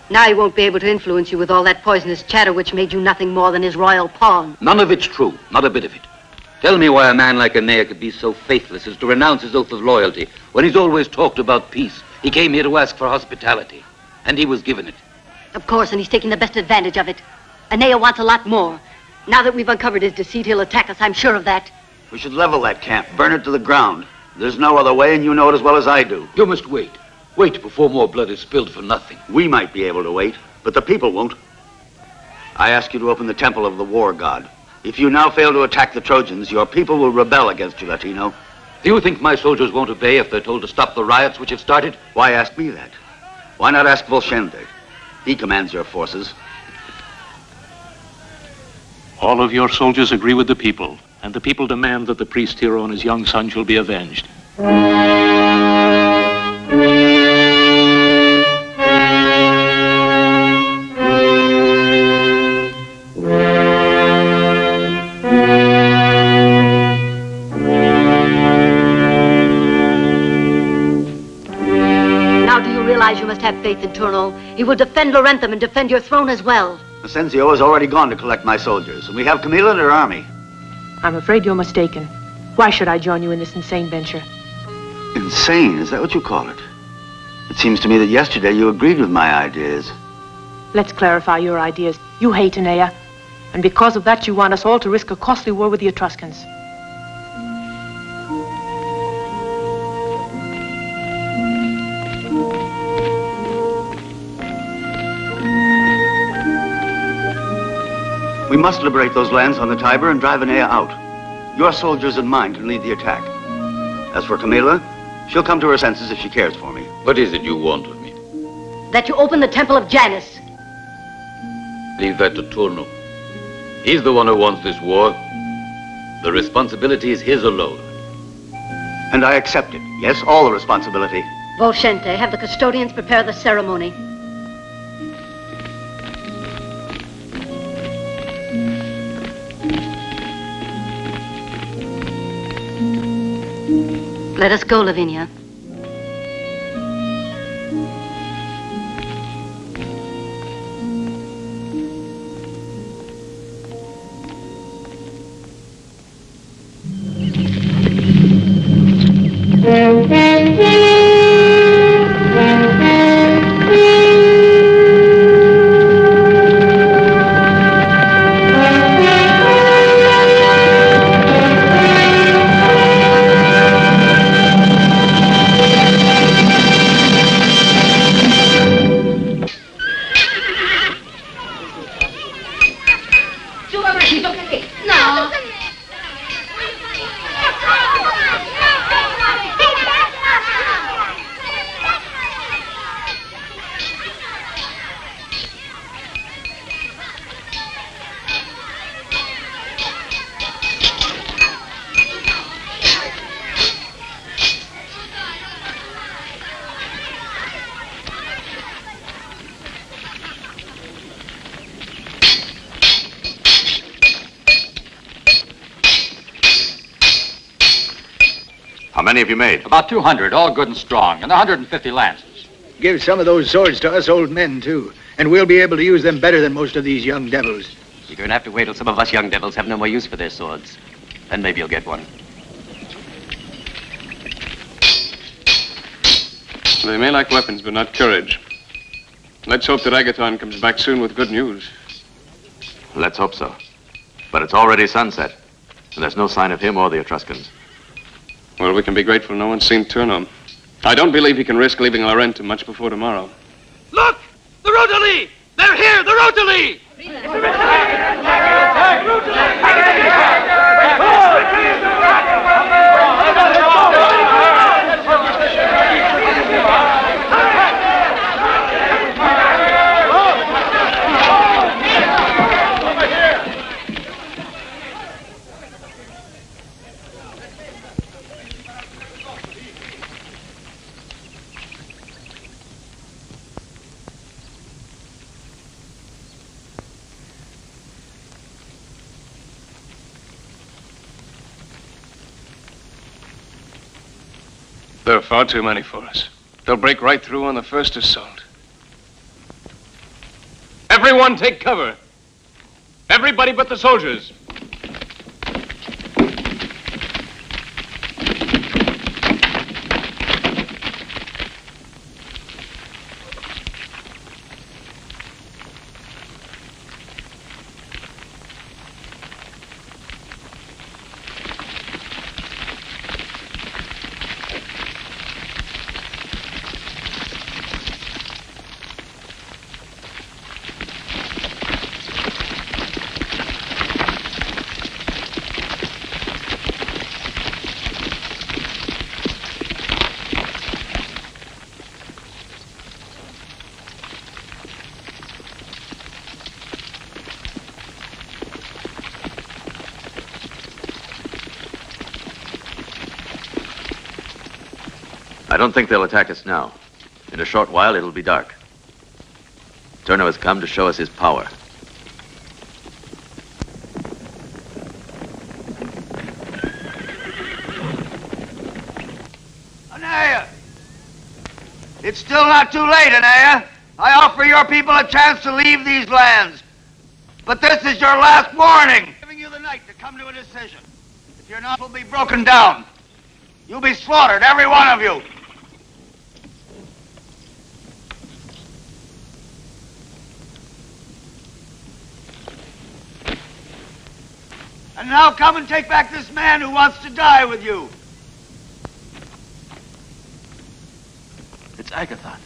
Now he won't be able to influence you with all that poisonous chatter which made you nothing more than his royal pawn. None of it's true. Not a bit of it. Tell me why a man like Enea could be so faithless as to renounce his oath of loyalty when he's always talked about peace. He came here to ask for hospitality, and he was given it. Of course, and he's taking the best advantage of it. Enea wants a lot more. Now that we've uncovered his deceit, he'll attack us. I'm sure of that. We should level that camp, burn it to the ground. There's no other way, and you know it as well as I do. You must wait. Wait before more blood is spilled for nothing. We might be able to wait, but the people won't. I ask you to open the temple of the war god. If you now fail to attack the Trojans, your people will rebel against you, Latino. Do you think my soldiers won't obey if they're told to stop the riots which have started? Why ask me that? Why not ask Volshente? He commands your forces. All of your soldiers agree with the people, and the people demand that the priest Hero and his young son shall be avenged. You must have faith in Turno. He will defend Laurentum and defend your throne as well. Messencia has already gone to collect my soldiers, and we have Camilla and her army. I'm afraid you're mistaken. Why should I join you in this insane venture? Insane? Is that what you call it? It seems to me that yesterday you agreed with my ideas. Let's clarify your ideas. You hate Enea, and because of that you want us all to risk a costly war with the Etruscans. We must liberate those lands on the Tiber and drive Enea out. Your soldiers and mine can lead the attack. As for Camilla, she'll come to her senses if she cares for me. What is it you want of me? That you open the temple of Janus. Leave that to Turno. He's the one who wants this war. The responsibility is his alone. And I accept it. Yes, all the responsibility. Volshente, have the custodians prepare the ceremony. Let us go, Lavinia. How many have you made? About 200, all good and strong, and 150 lances. Give some of those swords to us old men, too, and we'll be able to use them better than most of these young devils. You're going to have to wait till some of us young devils have no more use for their swords. Then maybe you'll get one. They may lack weapons, but not courage. Let's hope that Agathon comes back soon with good news. Let's hope so. But it's already sunset, and there's no sign of him or the Etruscans. Well, we can be grateful no one's seen Turno. I don't believe he can risk leaving Laurentum much before tomorrow. Look! The Rotoli! They're here! The Rotoli! There are far too many for us. They'll break right through on the first assault. Everyone take cover. Everybody but the soldiers. I don't think they'll attack us now. In a short while, it'll be dark. Turno has come to show us his power. Enea! It's still not too late, Enea. I offer your people a chance to leave these lands. But this is your last warning. I'm giving you the night to come to a decision. If you're not, will be broken down. You'll be slaughtered, every one of you. And now come and take back this man who wants to die with you. It's Agathon.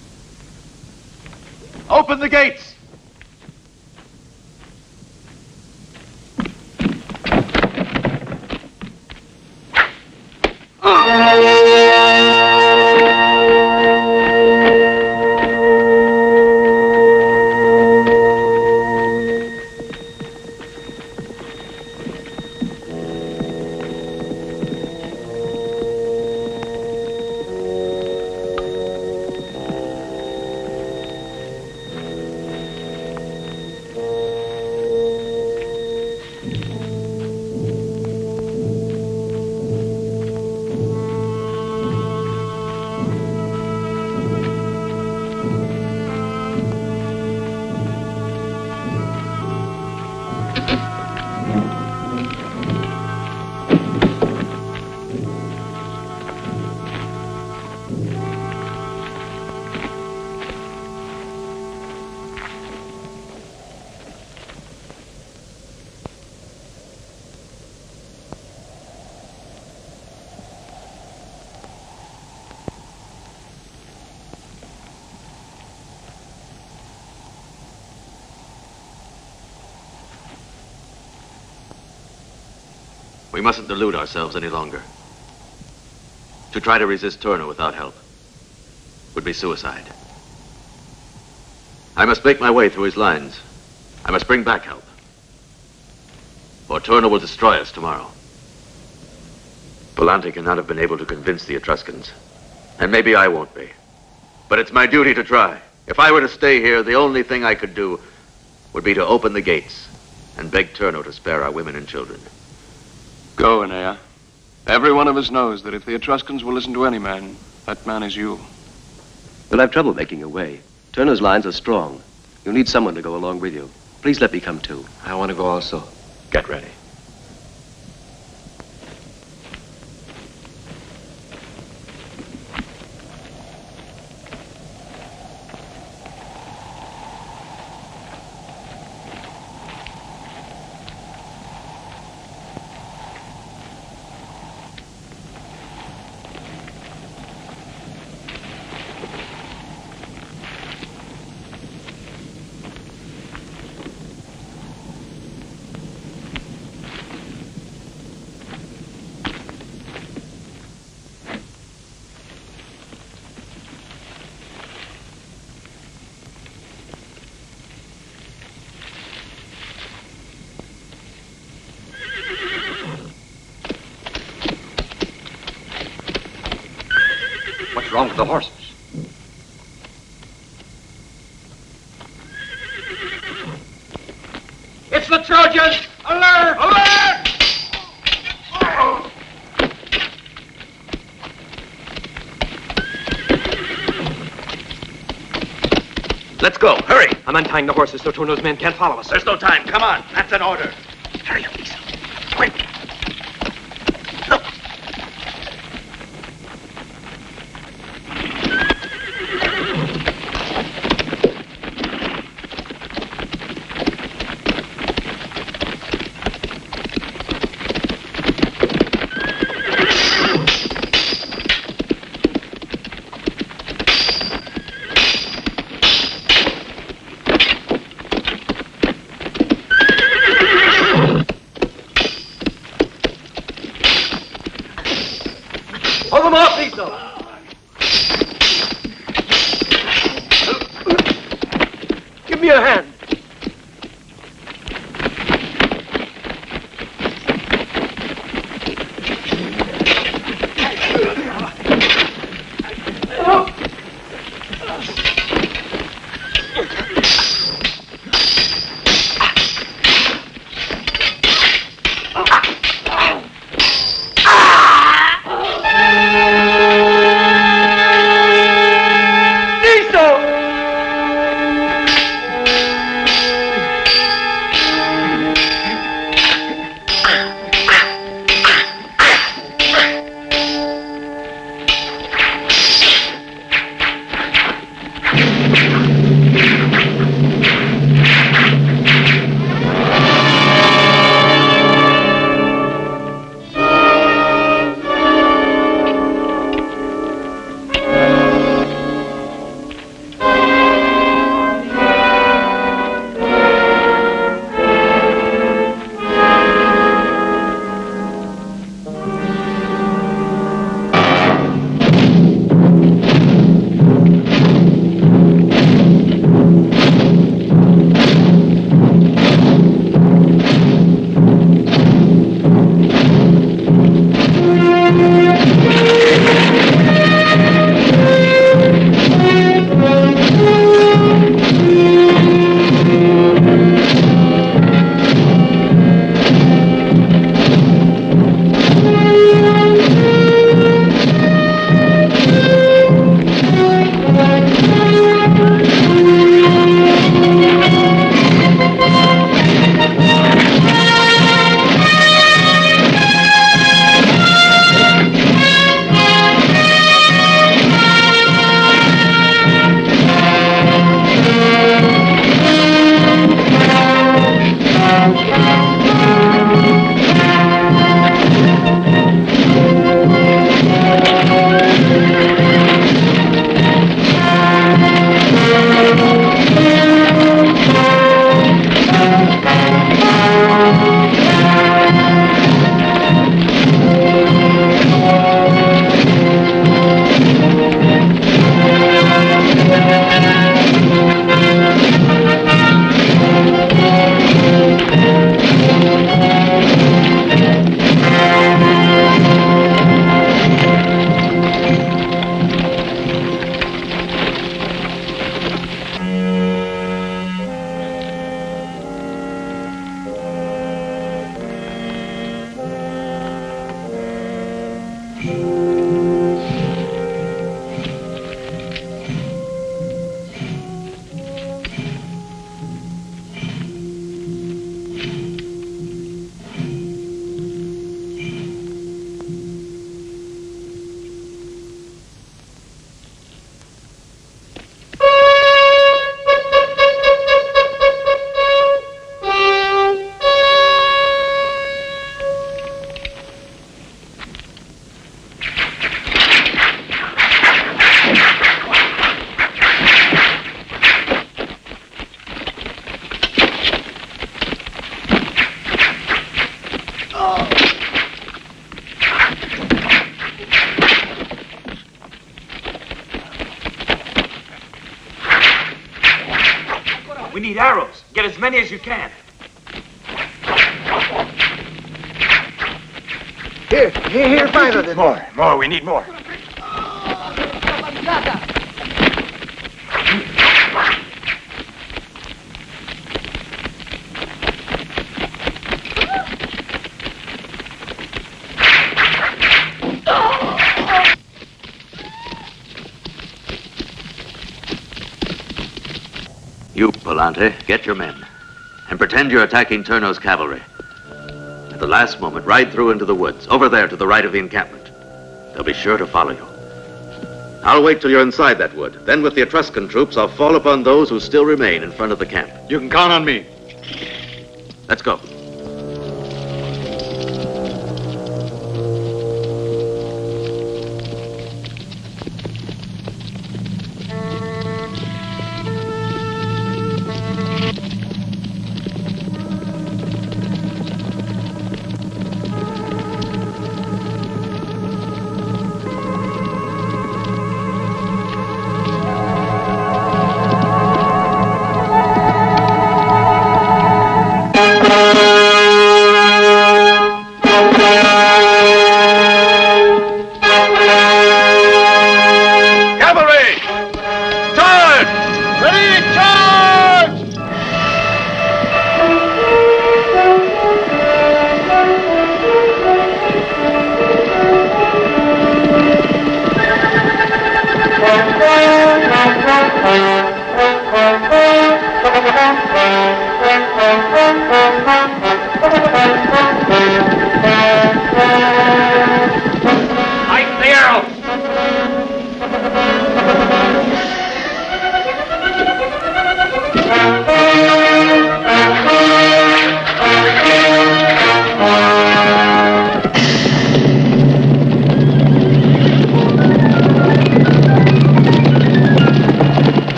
Open the gates! We mustn't delude ourselves any longer. To try to resist Turner without help would be suicide. I must make my way through his lines. I must bring back help. Or Turner will destroy us tomorrow. Volante cannot have been able to convince the Etruscans. And maybe I won't be. But it's my duty to try. If I were to stay here, the only thing I could do would be to open the gates and beg Turner to spare our women and children. Go, Enea. Every one of us knows that if the Etruscans will listen to any man, that man is you. We'll have trouble making a way. Turner's lines are strong. You'll need someone to go along with you. Please let me come too. I want to go also. Get ready. What's wrong with the horses? It's the Trojans! Alert! Alert! Let's go. Hurry. I'm untying the horses so Turno's men can't follow us. There's no time. Come on. That's an order. Hurry up, Lisa. Quick. Hold them off, Lisa! Give me a hand. We need arrows. Get as many as you can. Here, 5 of them. More, we need more. You, Palante, get your men and pretend you're attacking Turno's cavalry. At the last moment, ride through into the woods, over there to the right of the encampment. They'll be sure to follow you. I'll wait till you're inside that wood. Then with the Etruscan troops, I'll fall upon those who still remain in front of the camp. You can count on me. Let's go.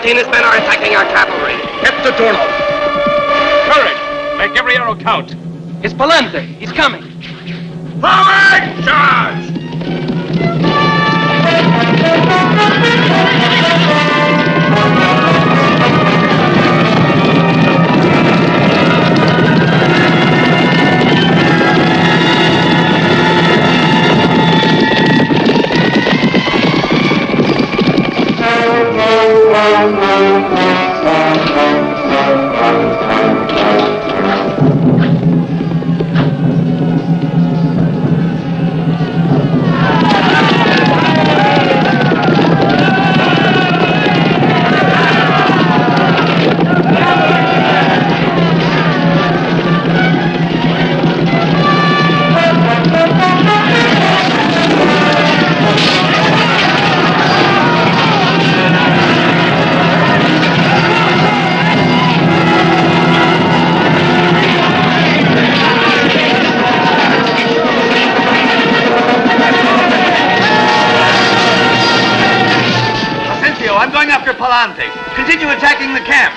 His men are attacking our cavalry. Get to Turno. Courage! Make every arrow count. It's Palante. He's coming. Forward! Charge! Palante. Continue attacking the camp.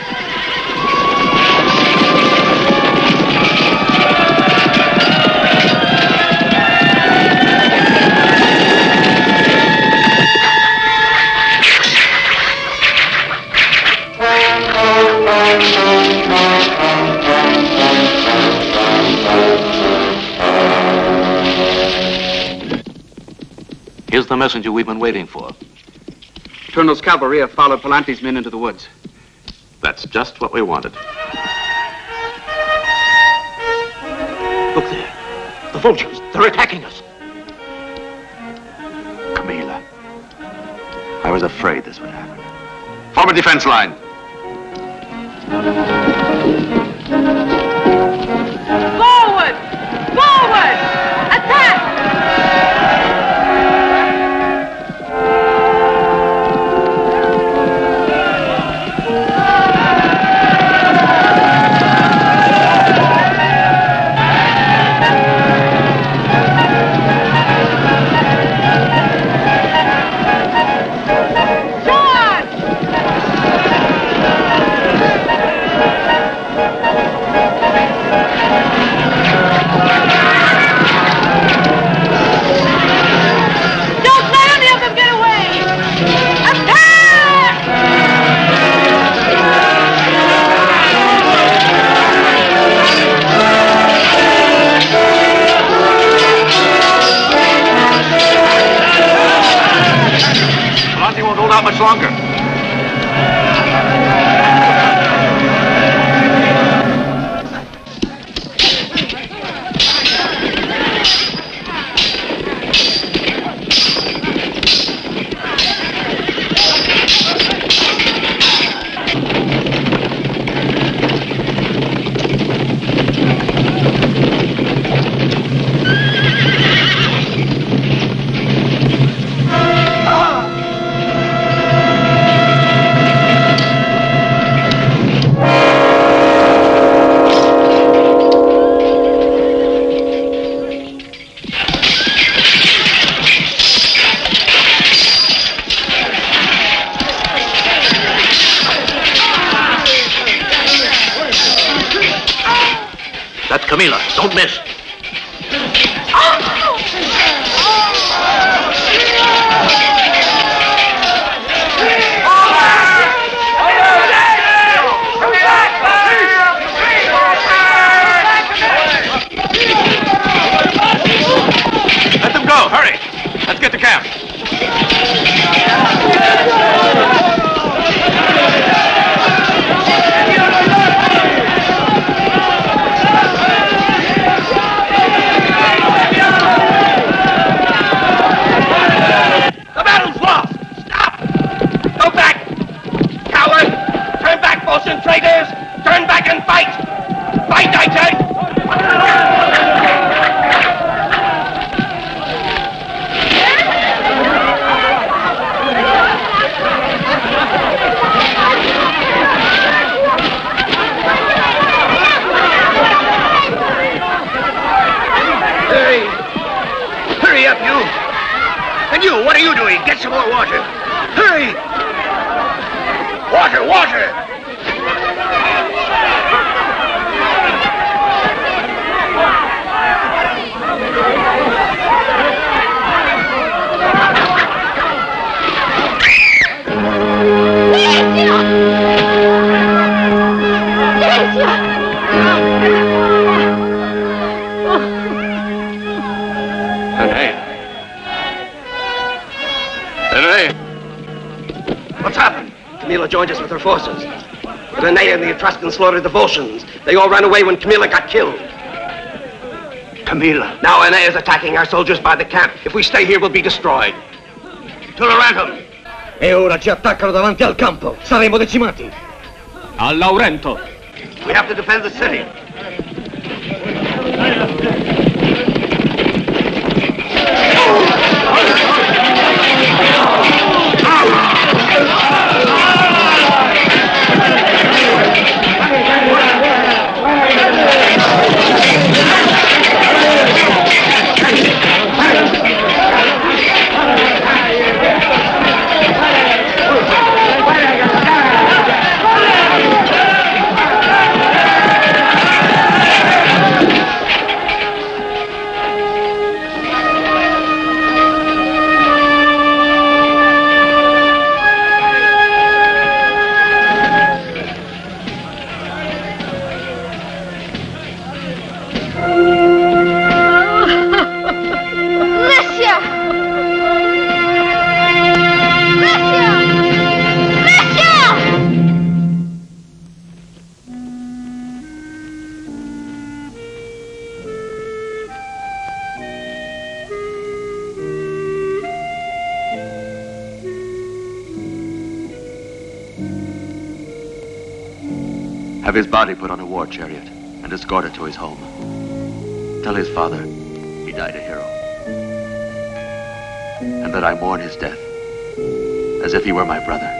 Here's the messenger we've been waiting for. Turno's cavalry have followed Palante's men into the woods. That's just what we wanted. Look there. The vultures. They're attacking us. Camila. I was afraid this would happen. Form a defense line. Forward! Forward! Attack! Won't hold out much longer. That's Camila. Don't miss. Let them go. Hurry. Let's get to camp. Traitors! Turn back and fight! Fight, I say! Hurry up, you! And you, what are you doing? Get some more water! Hurry! Water! What's happened? Camila joined us with her forces. But Enea and the Etruscans slaughtered the Volscians. They all ran away when Camila got killed. Camila. Now Enea's attacking our soldiers by the camp. If we stay here, we'll be destroyed. To Laurentum. E ora ci attaccano davanti al campo. Saremo decimati. A Laurento. We have to defend the city. Have his body put on a war chariot and escorted to his home. Tell his father he died a hero. And that I mourn his death as if he were my brother.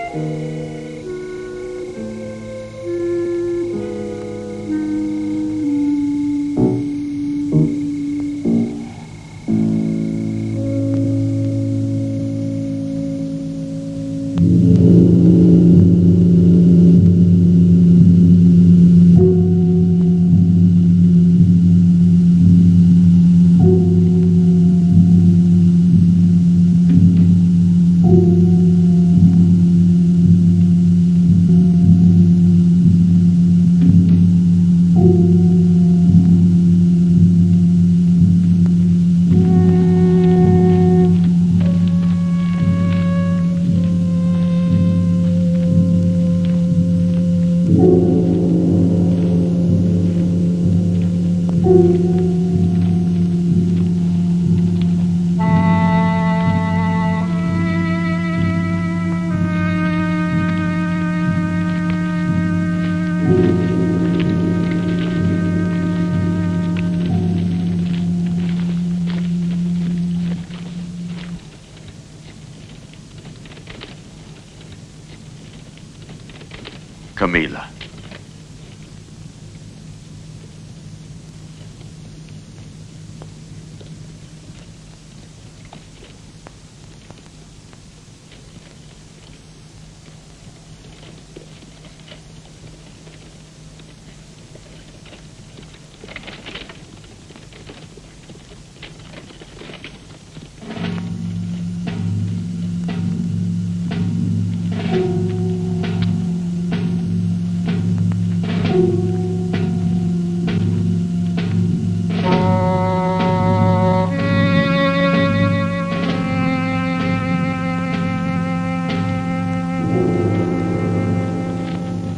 Camila.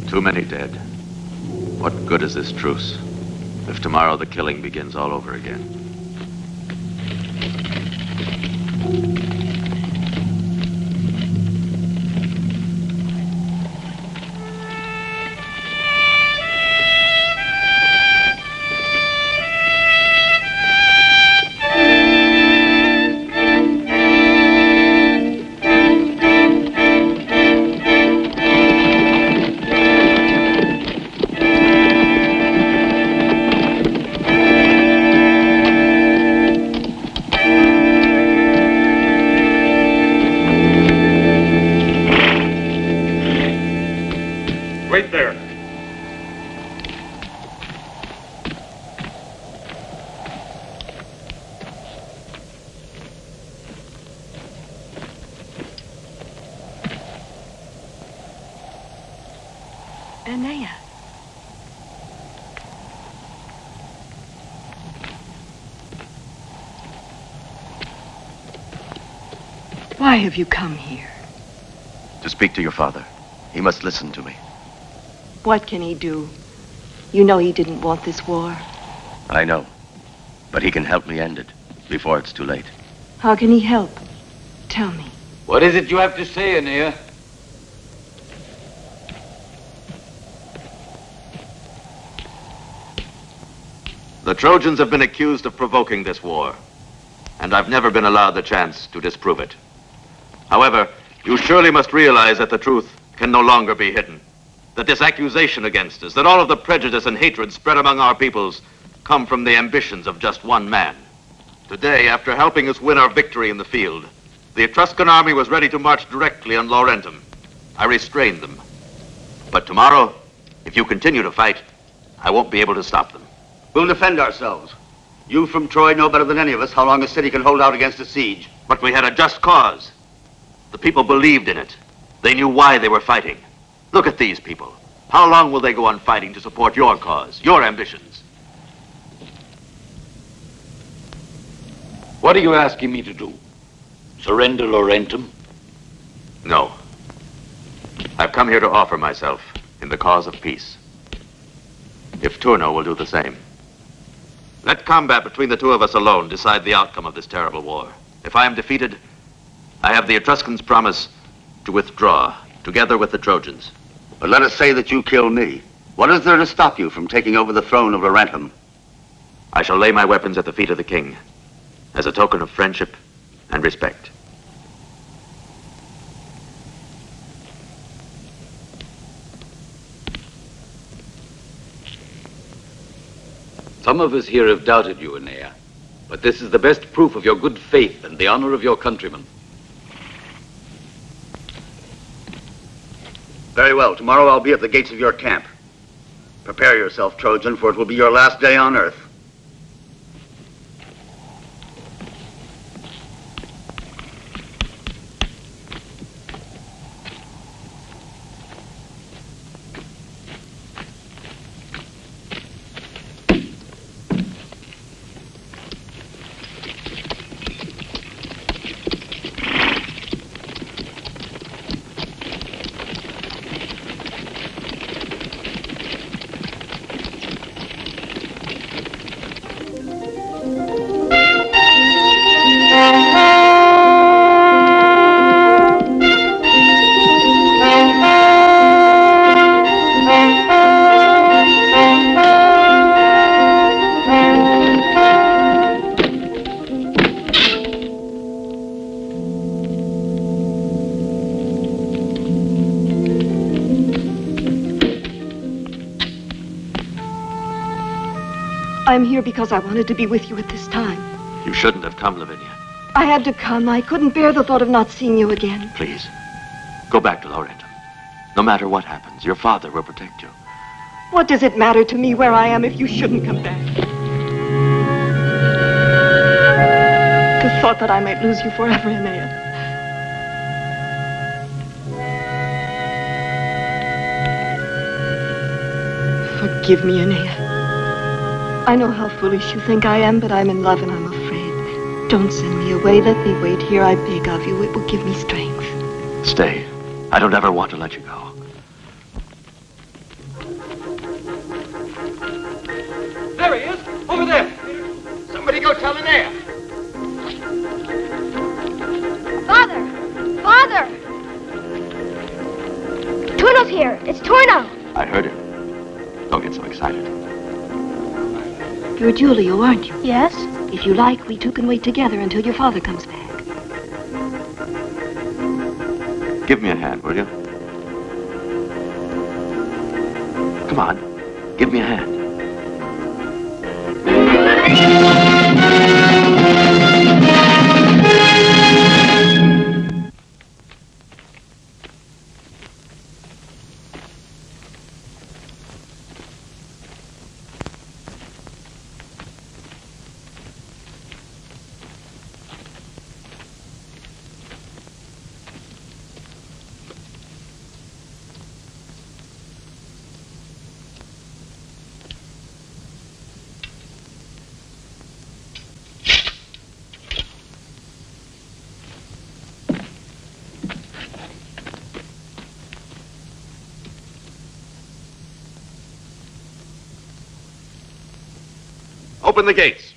Too many dead. What good is this truce if tomorrow the killing begins all over again? Wait there. Enea. Why have you come here? To speak to your father. He must listen to me. What can he do? You know he didn't want this war. I know. But he can help me end it before it's too late. How can he help? Tell me. What is it you have to say, Enea? The Trojans have been accused of provoking this war, and I've never been allowed the chance to disprove it. However, you surely must realize that the truth can no longer be hidden. That this accusation against us, that all of the prejudice and hatred spread among our peoples come from the ambitions of just one man. Today, after helping us win our victory in the field, the Etruscan army was ready to march directly on Laurentum. I restrained them. But tomorrow, if you continue to fight, I won't be able to stop them. We'll defend ourselves. You from Troy know better than any of us how long a city can hold out against a siege. But we had a just cause. The people believed in it. They knew why they were fighting. Look at these people. How long will they go on fighting to support your cause, your ambitions? What are you asking me to do? Surrender Laurentum? No. I've come here to offer myself in the cause of peace. If Turno will do the same. Let combat between the two of us alone decide the outcome of this terrible war. If I am defeated, I have the Etruscans' promise to withdraw, together with the Trojans. But let us say that you kill me. What is there to stop you from taking over the throne of Laurentum? I shall lay my weapons at the feet of the king as a token of friendship and respect. Some of us here have doubted you, Enea, but this is the best proof of your good faith and the honor of your countrymen. Very well. Tomorrow I'll be at the gates of your camp. Prepare yourself, Trojan, for it will be your last day on Earth. I'm here because I wanted to be with you at this time. You shouldn't have come, Lavinia. I had to come. I couldn't bear the thought of not seeing you again. Please, go back to Laurentum. No matter what happens, your father will protect you. What does it matter to me where I am if you shouldn't come back? The thought that I might lose you forever, Enea. Forgive me, Enea. I know how foolish you think I am, but I'm in love and I'm afraid. Don't send me away. Let me wait here, I beg of you. It will give me strength. Stay. I don't ever want to let you go. There he is, over there. Somebody go tell Enea. Father! Father! Torno's here. It's Torno. I heard it. Don't get so excited. You're Julio, aren't you? Yes. If you like, we two can wait together until your father comes back. Give me a hand, will you? Come on. Give me a hand. Open the gates.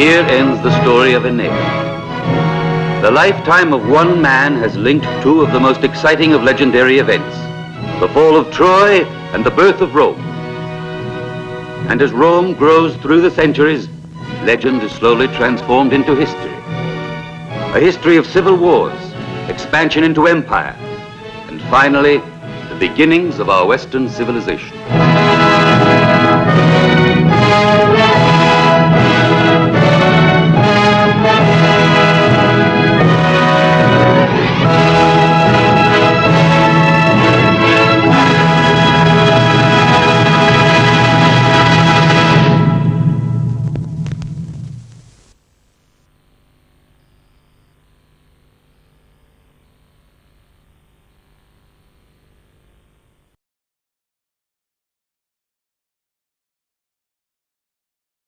Here ends the story of Enea. The lifetime of one man has linked two of the most exciting of legendary events, the fall of Troy and the birth of Rome. And as Rome grows through the centuries, legend is slowly transformed into history. A history of civil wars, expansion into empire, and finally, the beginnings of our Western civilization.